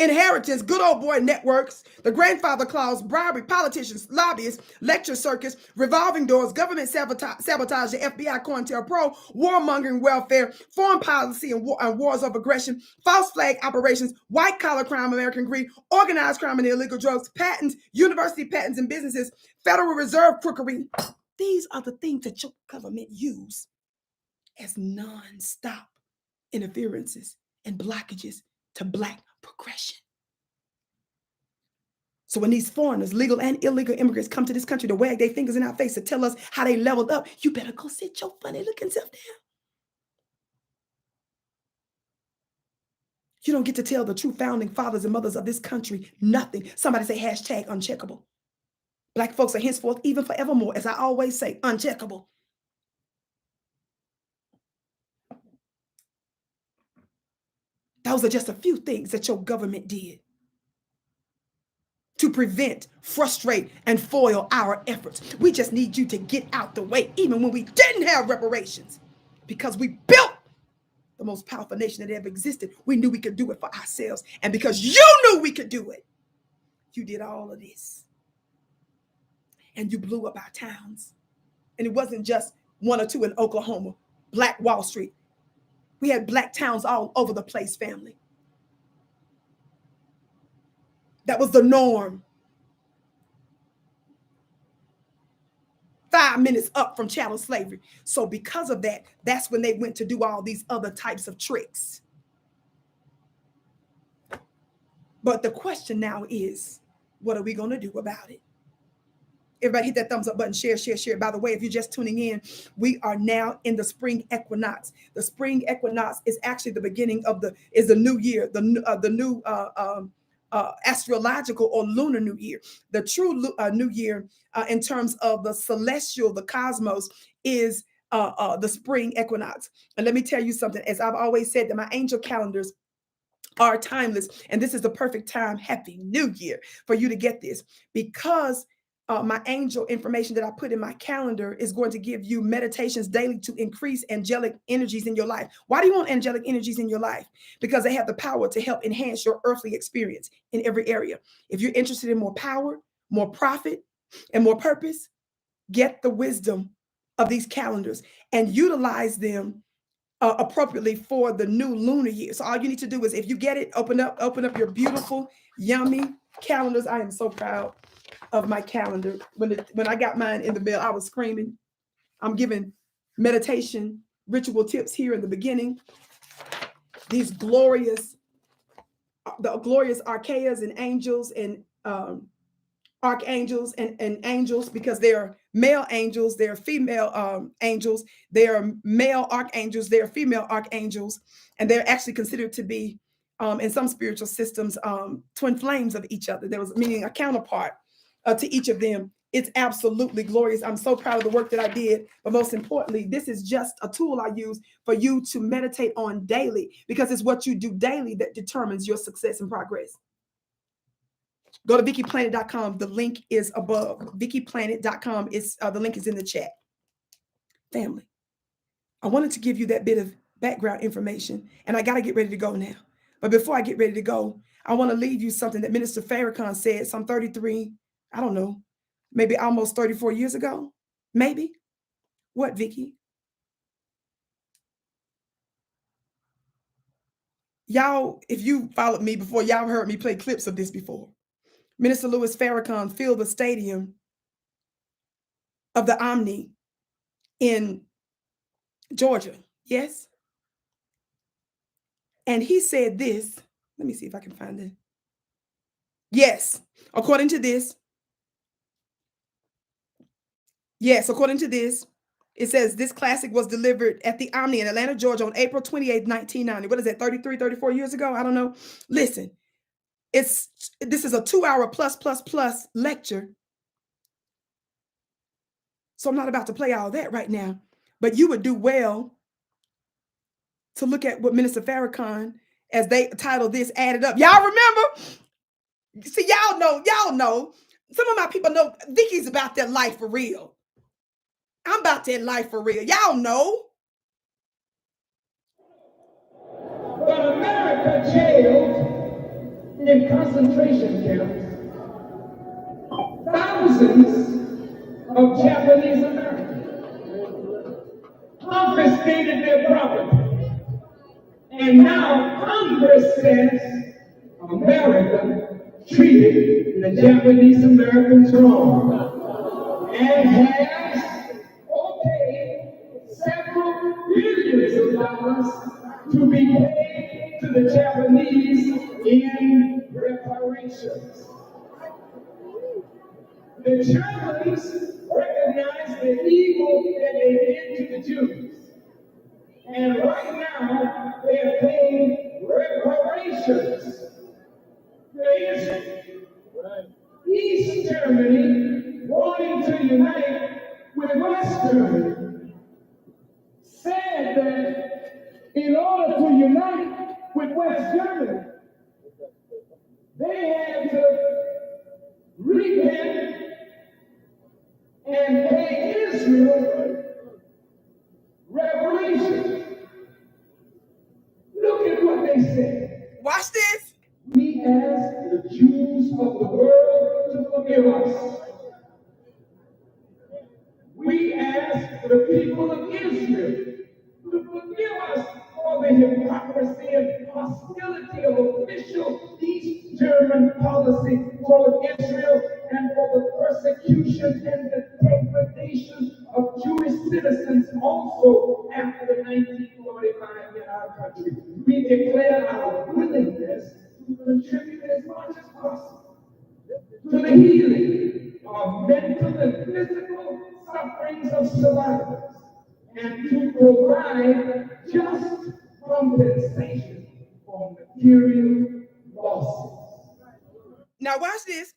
inheritance, good old boy networks, the grandfather clause, bribery, politicians, lobbyists, lecture circus, revolving doors, government sabotage, the FBI, COINTELPRO, warmongering, welfare, foreign policy and wars of aggression, false flag operations, white collar crime, American greed, organized crime and illegal drugs, patents, university patents and businesses, Federal Reserve crookery. These are the things that your government use as non-stop interferences and blockages to Black progression. So when these foreigners, legal and illegal immigrants, come to this country to wag their fingers in our face to tell us how they leveled up, you better go sit your funny looking self down. You don't get to tell the true founding fathers and mothers of this country nothing. Somebody say hashtag uncheckable. Black folks are henceforth, even forevermore, as I always say, uncheckable. Those are just a few things that your government did to prevent, frustrate, and foil our efforts. We just need you to get out the way, even when we didn't have reparations, because we built the most powerful nation that ever existed. We knew we could do it for ourselves. And because you knew we could do it, you did all of this. And you blew up our towns. And it wasn't just one or two in Oklahoma, Black Wall Street. We had Black towns all over the place, family. That was the norm. 5 minutes up from chattel slavery. So because of that, that's when they went to do all these other types of tricks. But the question now is, what are we going to do about it? Everybody hit that thumbs up button, share, share, share. By the way, if you're just tuning in, we are now in the spring equinox. The spring equinox is actually the beginning of the new year, the new astrological or lunar new year. The true new year in terms of the celestial, the cosmos, is the spring equinox. And let me tell you something, as I've always said, that my angel calendars are timeless. And this is the perfect time, Happy New Year, for you to get this, because my angel information that I put in my calendar is going to give you meditations daily to increase angelic energies in your life. Why do you want angelic energies in your life? Because they have the power to help enhance your earthly experience in every area. If you're interested in more power, more profit, and more purpose, get the wisdom of these calendars and utilize them appropriately for the new lunar year. So all you need to do is, if you get it, open up your beautiful, yummy calendars. I am so proud of my calendar. When I got mine in the mail, I was screaming. I'm giving meditation ritual tips here in the beginning. These glorious archaeas and angels and archangels and angels, because they are male angels, they are female angels, they are male archangels, they are female archangels, and they're actually considered to be in some spiritual systems twin flames of each other. There was meaning a counterpart to each of them. It's absolutely glorious. I'm so proud of the work that I did. But most importantly, this is just a tool I use for you to meditate on daily, because it's what you do daily that determines your success and progress. Go to VickiPlanet.com. The link is above. VickiPlanet.com is the link is in the chat. Family, I wanted to give you that bit of background information, and I got to get ready to go now. But before I get ready to go, I want to leave you something that Minister Farrakhan said some 33, I don't know, maybe almost 34 years ago. Maybe. What, Vicki? Y'all, if you followed me before, y'all heard me play clips of this before. Minister Louis Farrakhan filled the stadium of the Omni in Georgia. Yes. And he said this. Let me see if I can find it. Yes. According to this, it says this classic was delivered at the Omni in Atlanta, Georgia on April 28, 1990. What is that, 33, 34 years ago? I don't know. Listen, this is a 2-hour plus lecture. So I'm not about to play all that right now, but you would do well to look at what Minister Farrakhan, as they titled this, added up. Y'all remember? See, y'all know. Some of my people know Vicki's about that life for real. I'm about that life for real. Y'all know. But America jailed in concentration camps, thousands of Japanese Americans confiscated their property. And now Congress says America treated the Japanese Americans wrong and has okayed several billions of dollars to be paid to the Japanese in reparations. The Germans recognized the evil that they did to the Jews. And right now, they're paying reparations to Israel. East Germany, wanting to unite with West Germany, said that in order to unite with West Germany, they had to repent and pay Israel reparations. Look at what they said. Watch this. We ask the Jews of the world to forgive us. We ask the people of Israel to forgive us for the hypocrisy and hostility of official East German policy toward Israel and for the persecution and the degradation of Jewish citizens also after 1945 in our country. We declare our willingness to contribute as much as possible to the healing of mental and physical sufferings of survivors and to provide just compensation for material losses. Now watch this.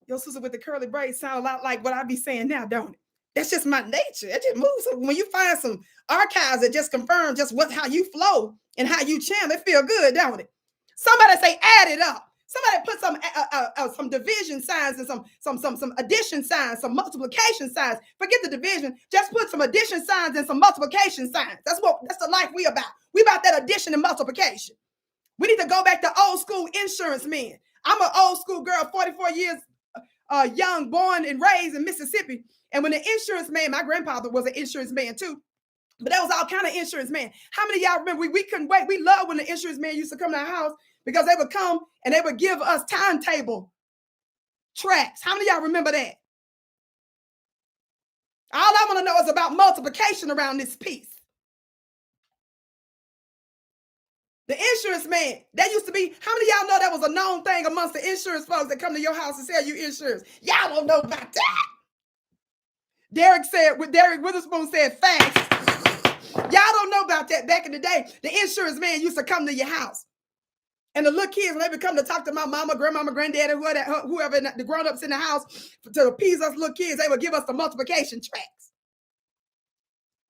Your sister with the curly braids sound a lot like what I be saying now, don't it? That's just my nature. It just moves. So when you find some archives that just confirm just how you flow and how you channel, it feel good, don't it? Somebody say add it up. Somebody put some division signs and some addition signs, some multiplication signs. Forget the division. Just put some addition signs and some multiplication signs. That's the life we about. We about that addition and multiplication. We need to go back to old school insurance men. I'm an old school girl, 44 years young, born and raised in Mississippi. And when the insurance man, my grandfather was an insurance man too, but there was all kind of insurance man. How many of y'all remember we couldn't wait? We loved when the insurance man used to come to our house because they would come and they would give us timetable tracks. How many of y'all remember that? All I want to know is about multiplication around this piece. The insurance man, that used to be, how many of y'all know that was a known thing amongst the insurance folks that come to your house and sell you insurance? Y'all don't know about that. Derek Witherspoon said facts. Y'all don't know about that. Back in the day, the insurance man used to come to your house. And the little kids, when they would come to talk to my mama, grandmama, granddaddy, whoever the grown-ups in the house, to appease us little kids, they would give us the multiplication tracks.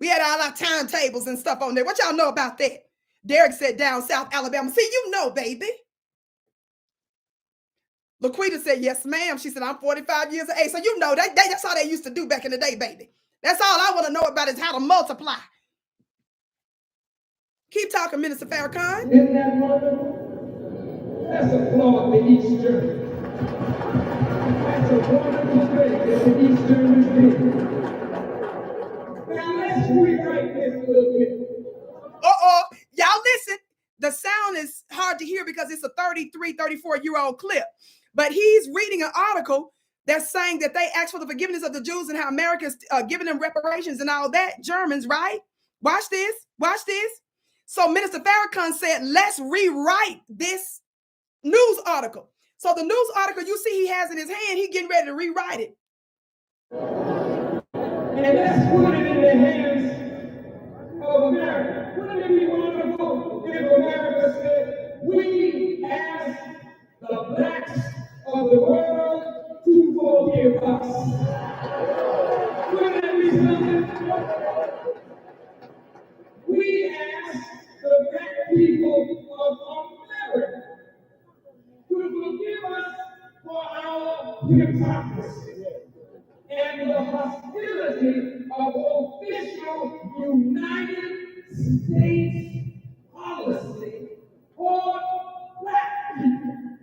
We had all our timetables and stuff on there. What y'all know about that? Derek said down South Alabama. See, you know, baby. Laquita said, yes, ma'am. She said, I'm 45 years of age. So you know, that's all they used to do back in the day, baby. That's all I want to know about is how to multiply. Keep talking, Minister Farrakhan. Isn't that wonderful? That's a flaw in the East German. That's a wonderful thing that the East Germans did. Now let's rewrite this a little bit. Y'all listen. The sound is hard to hear because it's a 33, 34-year-old clip. But he's reading an article that's saying that they asked for the forgiveness of the Jews and how America's giving them reparations and all that. Germans, right? Watch this. Watch this. So Minister Farrakhan said, let's rewrite this news article. So the news article you see he has in his hand, he's getting ready to rewrite it. And let's put it in the hands of America. Wouldn't it be wonderful if America said, we ask the blacks of the world to forgive us? Wouldn't that be something? We ask the black people of America to forgive us for our hypocrisy and the hostility of official United States policy toward black people.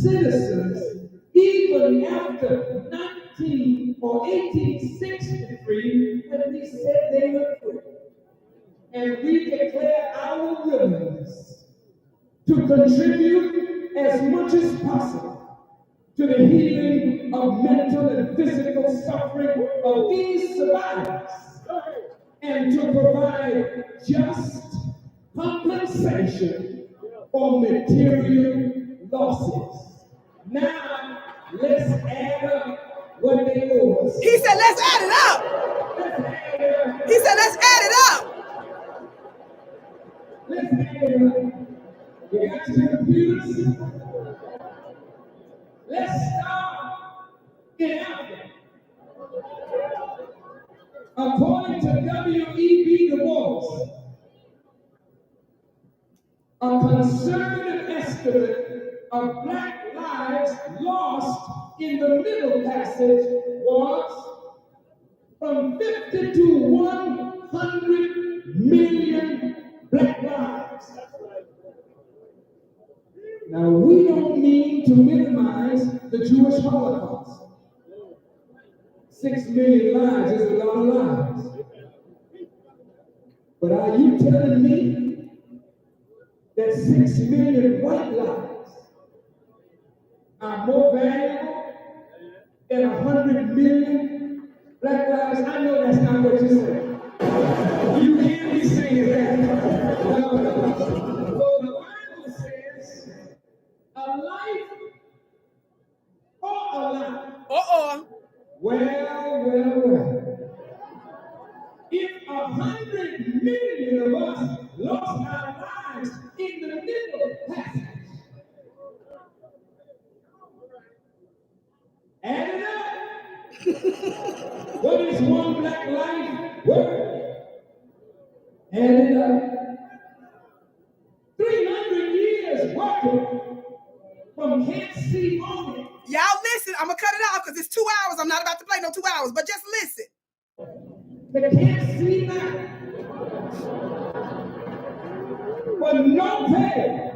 citizens even after 19 or 1863 when we said they were free. And we declare our willingness to contribute as much as possible to the healing of mental and physical suffering of these survivors, and to provide just compensation for material losses. Now, let's add up what they owe us. He said, let's add it up. He said, let's add it up. Let's add it up. You got your computers? Let's start in Africa. According to W.E.B. Du Bois, a conservative estimate of black lives lost in the Middle Passage was from 50 to 100 million black lives. Now, we don't mean to minimize the Jewish Holocaust. 6 million lives is a lot of lives. But are you telling me that 6 million white lives are more valuable than 100 million black lives? I know that's not what you said. You can't be saying that. No. So the Bible says, a life or a life. Well. If 100 million of us lost our lives in the Middle Passage, add it up. What is one black life worth? Add it up. 300 years working from can't see morning. Y'all listen, I'm gonna cut it off because it's 2 hours. I'm not about to play no 2 hours, but just listen. They can't see now. For no pay.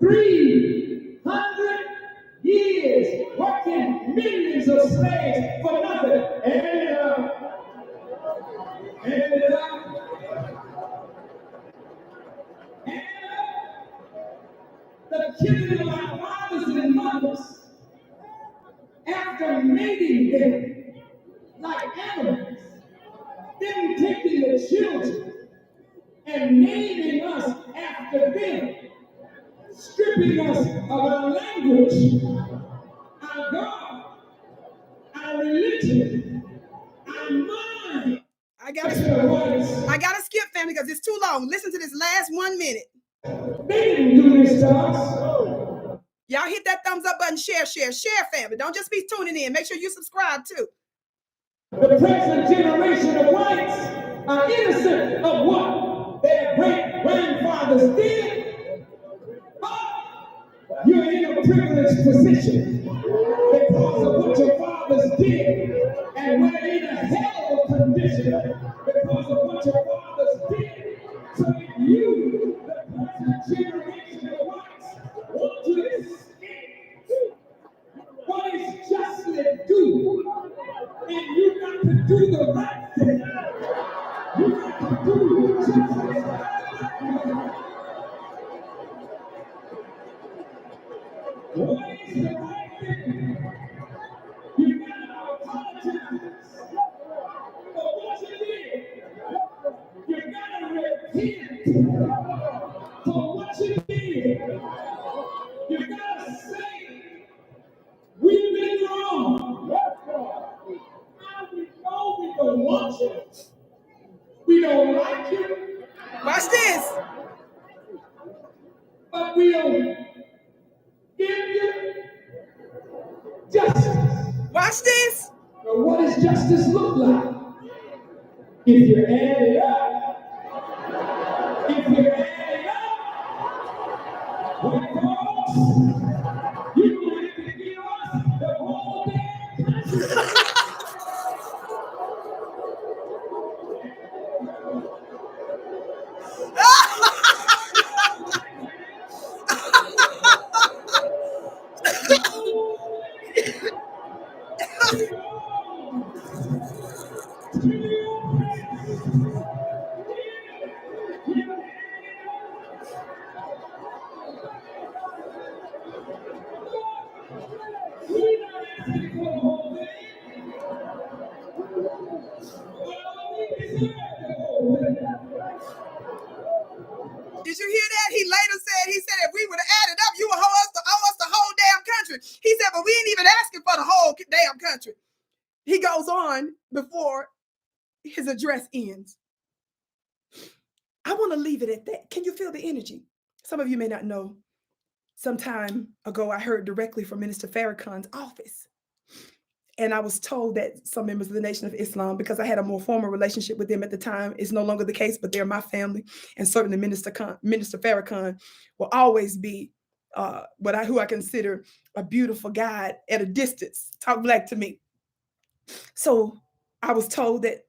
300 years working millions of slaves for nothing. Add it up. Add it up. Add it up. The killing of our fathers and mothers after mating them like animals. Them taking the children and naming us after them, stripping us of our language, our God, our religion, our mind. I gotta skip, family, because it's too long. Listen to this last 1 minute. They didn't do this to us. Y'all hit that thumbs up button, share, family. Don't just be tuning in. Make sure you subscribe too. The present generation of whites are innocent of what their great-grandfathers did. But you're in a privileged position because of what your fathers did. And we're in a hell of a condition because of what your fathers did. So if you, the present generation of whites, want to escape what is justly due, and you got to do the right thing. You got to do justice. What is the right thing? You got to apologize for what you did. You got to repent for what you did. You got to say, we've been wrong. Now we know we don't want you. We don't like you. Watch this. But we don't give you justice. Watch this. Now what does justice look like? If you add it up, white folks, you're going to have to give us the whole damn country. his address ends. I want to leave it at that. Can you feel the energy? Some of you may not know. Some time ago, I heard directly from Minister Farrakhan's office. And I was told that some members of the Nation of Islam, because I had a more formal relationship with them at the time, is no longer the case, but they're my family. And certainly Minister Farrakhan will always be who I consider a beautiful guide at a distance. Talk black to me. So I was told that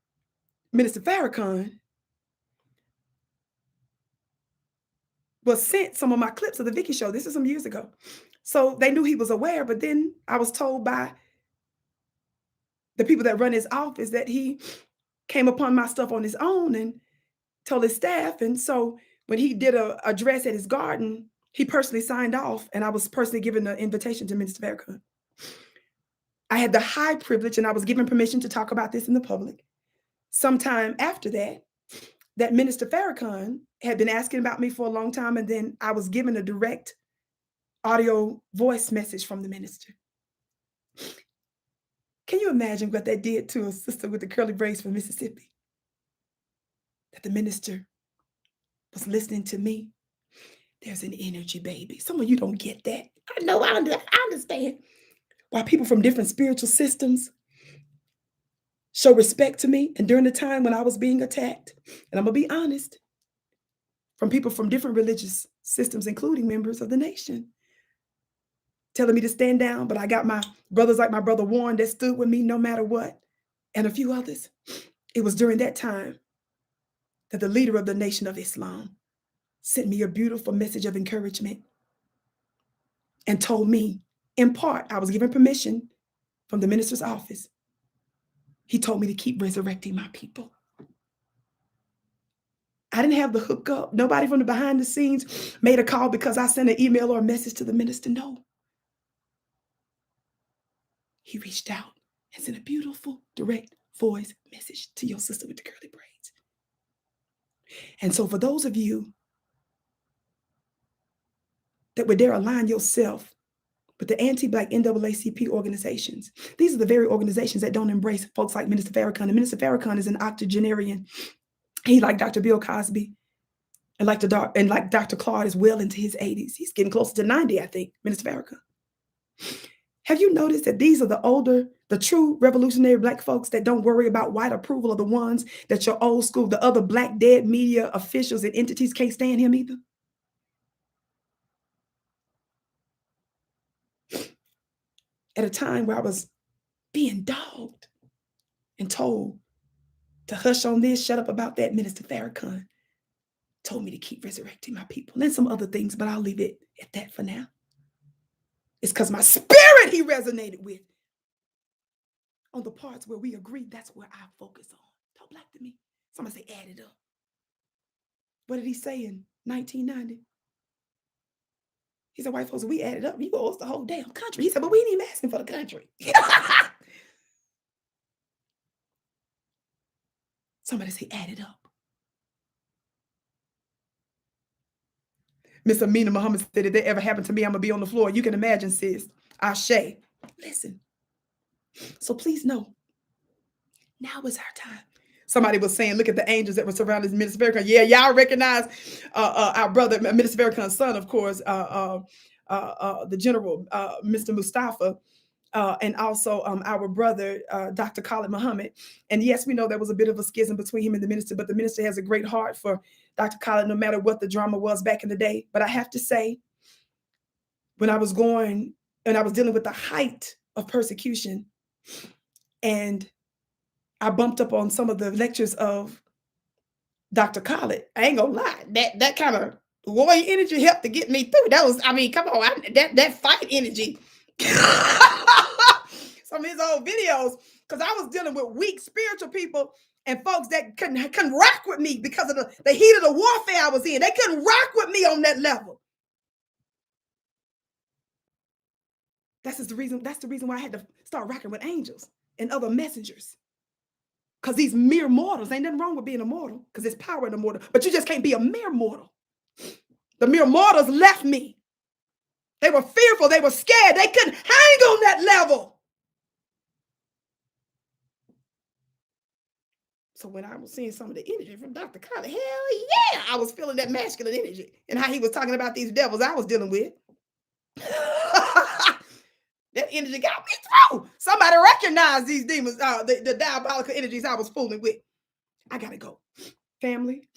Minister Farrakhan was sent some of my clips of the Vicki show. This is some years ago. So they knew he was aware, but then I was told by the people that run his office that he came upon my stuff on his own and told his staff. And so when he did a address at his garden, he personally signed off, and I was personally given the invitation to Minister Farrakhan. I had the high privilege, and I was given permission to talk about this in the public. Sometime after that, that Minister Farrakhan had been asking about me for a long time, and then I was given a direct audio voice message from the minister. Can you imagine what that did to a sister with the curly braids from Mississippi? That the minister was listening to me. There's an energy, baby. Some of you don't get that. I know, I understand. Why people from different spiritual systems show respect to me. And during the time when I was being attacked, and I'm going to be honest, from people from different religious systems, including members of the nation, telling me to stand down. But I got my brothers like my brother Warren that stood with me no matter what, and a few others. It was during that time that the leader of the Nation of Islam sent me a beautiful message of encouragement and told me, in part, I was given permission from the minister's office. He told me to keep resurrecting my people. I didn't have the hookup. Nobody from the behind the scenes made a call because I sent an email or a message to the minister. No. He reached out and sent a beautiful, direct voice message to your sister with the curly braids. And so for those of you that would dare align yourself with the anti-Black NAACP organizations, these are the very organizations that don't embrace folks like Minister Farrakhan. And Minister Farrakhan is an octogenarian. He, like Dr. Bill Cosby, and like Dr. Claude, is well into his 80s. He's getting closer to 90, I think, Minister Farrakhan. Have you noticed that these are the true revolutionary Black folks that don't worry about white approval, are the ones that your old school, the other Black dead media officials and entities can't stand him either? At a time where I was being dogged and told to hush on this, shut up about that, Minister Farrakhan told me to keep resurrecting my people and some other things, but I'll leave it at that for now. It's because my spirit he resonated with. On the parts where we agree, that's where I focus on. Talk black to me. Somebody say, add it up. What did he say in 1990? He said, white folks, we added up. You owe us the whole damn country. He said, but we ain't even asking for the country. Somebody say, add it up. Miss Amina Muhammad said, if that ever happened to me, I'm going to be on the floor. You can imagine, sis. Ashe. Listen. So please know, now is our time. Somebody was saying, look at the angels that were surrounding Minister Farrakhan. Yeah, y'all recognize our brother, Minister Farrakhan's son, of course, the general, Mr. Mustafa, and also our brother, Dr. Khalid Muhammad. And yes, we know there was a bit of a schism between him and the minister, but the minister has a great heart for Dr. Khalid, no matter what the drama was back in the day. But I have to say, when I was going and I was dealing with the height of persecution, and I bumped up on some of the lectures of Dr. Khalid, I ain't gonna lie, that kind of warrior energy helped to get me through. That was, I mean, come on, that fight energy. Some of his old videos, because I was dealing with weak spiritual people and folks that couldn't rock with me because of the heat of the warfare I was in. They couldn't rock with me on that level. That's the reason why I had to start rocking with angels and other messengers. Because these mere mortals, ain't nothing wrong with being a mortal, because there's power in a mortal, but you just can't be a mere mortal. The mere mortals left me. They were fearful, they were scared, they couldn't hang on that level. So when I was seeing some of the energy from Dr. Carter, hell yeah, I was feeling that masculine energy and how he was talking about these devils I was dealing with. That energy got me through. Somebody recognized these demons, the diabolical energies I was fooling with. I gotta go. Family,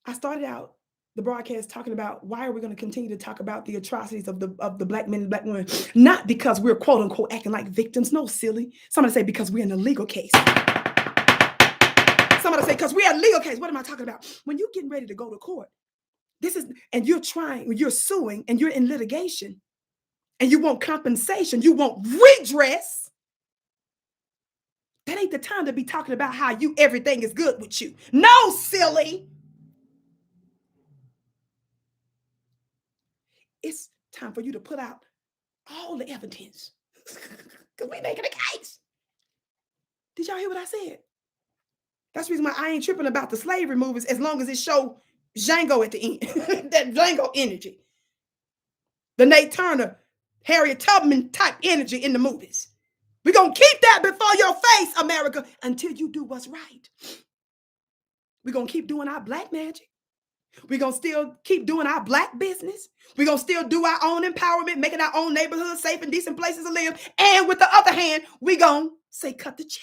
I started out the broadcast talking about why are we going to continue to talk about the atrocities of the black men and black women, not because we're quote unquote acting like victims. No, silly. Somebody say because we're in a legal case. Somebody say because we're in a legal case. What am I talking about? When you're getting ready to go to court, and you're suing and you're in litigation and you want compensation, you want redress. That ain't the time to be talking about how everything is good with you. No, silly. It's time for you to put out all the evidence. Because we making a case. Did y'all hear what I said? That's the reason why I ain't tripping about the slavery movies as long as it show Django at the end. That Django energy. The Nate Turner, Harriet Tubman type energy in the movies. We're going to keep that before your face, America, until you do what's right. We're going to keep doing our black magic. We're going to still keep doing our black business. We're going to still do our own empowerment, making our own neighborhoods safe and decent places to live. And with the other hand, we're going to say, cut the check.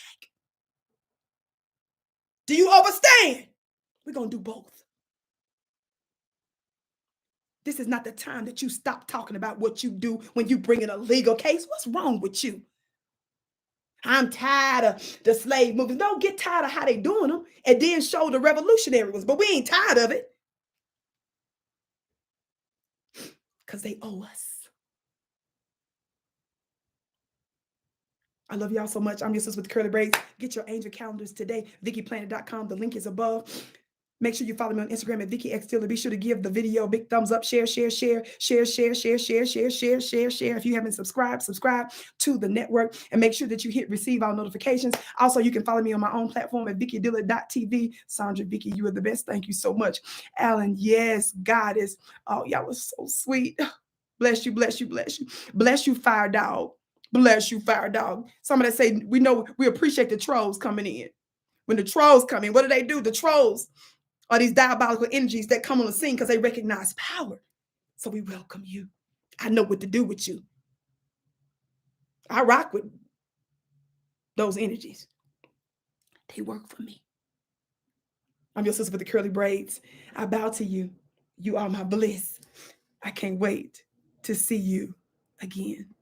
Do you understand? We're going to do both. This is not the time that you stop talking about what you do when you bring in a legal case. What's wrong with you? I'm tired of the slave movies. Don't get tired of how they doing them and then show the revolutionary ones. But we ain't tired of it. Because they owe us. I love y'all so much. I'm your sister with the curly braids. Get your angel calendars today. VickiPlanet.com. The link is above. Make sure you follow me on Instagram at Vicki X Dillard. Be sure to give the video a big thumbs up. Share. If you haven't subscribed, subscribe to the network and make sure that you hit receive all notifications. Also, you can follow me on my own platform at VickiDillard.tv. Sandra, Vicki, you are the best. Thank you so much. Alan, yes, God is. Oh, y'all was so sweet. Bless you. Bless you, Fire Dog. Bless you, Fire Dog. Somebody say, we appreciate the trolls coming in. When the trolls come in, what do? The trolls are these diabolical energies that come on the scene because they recognize power. So we welcome you. I know what to do with you. I rock with those energies. They work for me. I'm your sister with the curly braids. I bow to you. You are my bliss. I can't wait to see you again.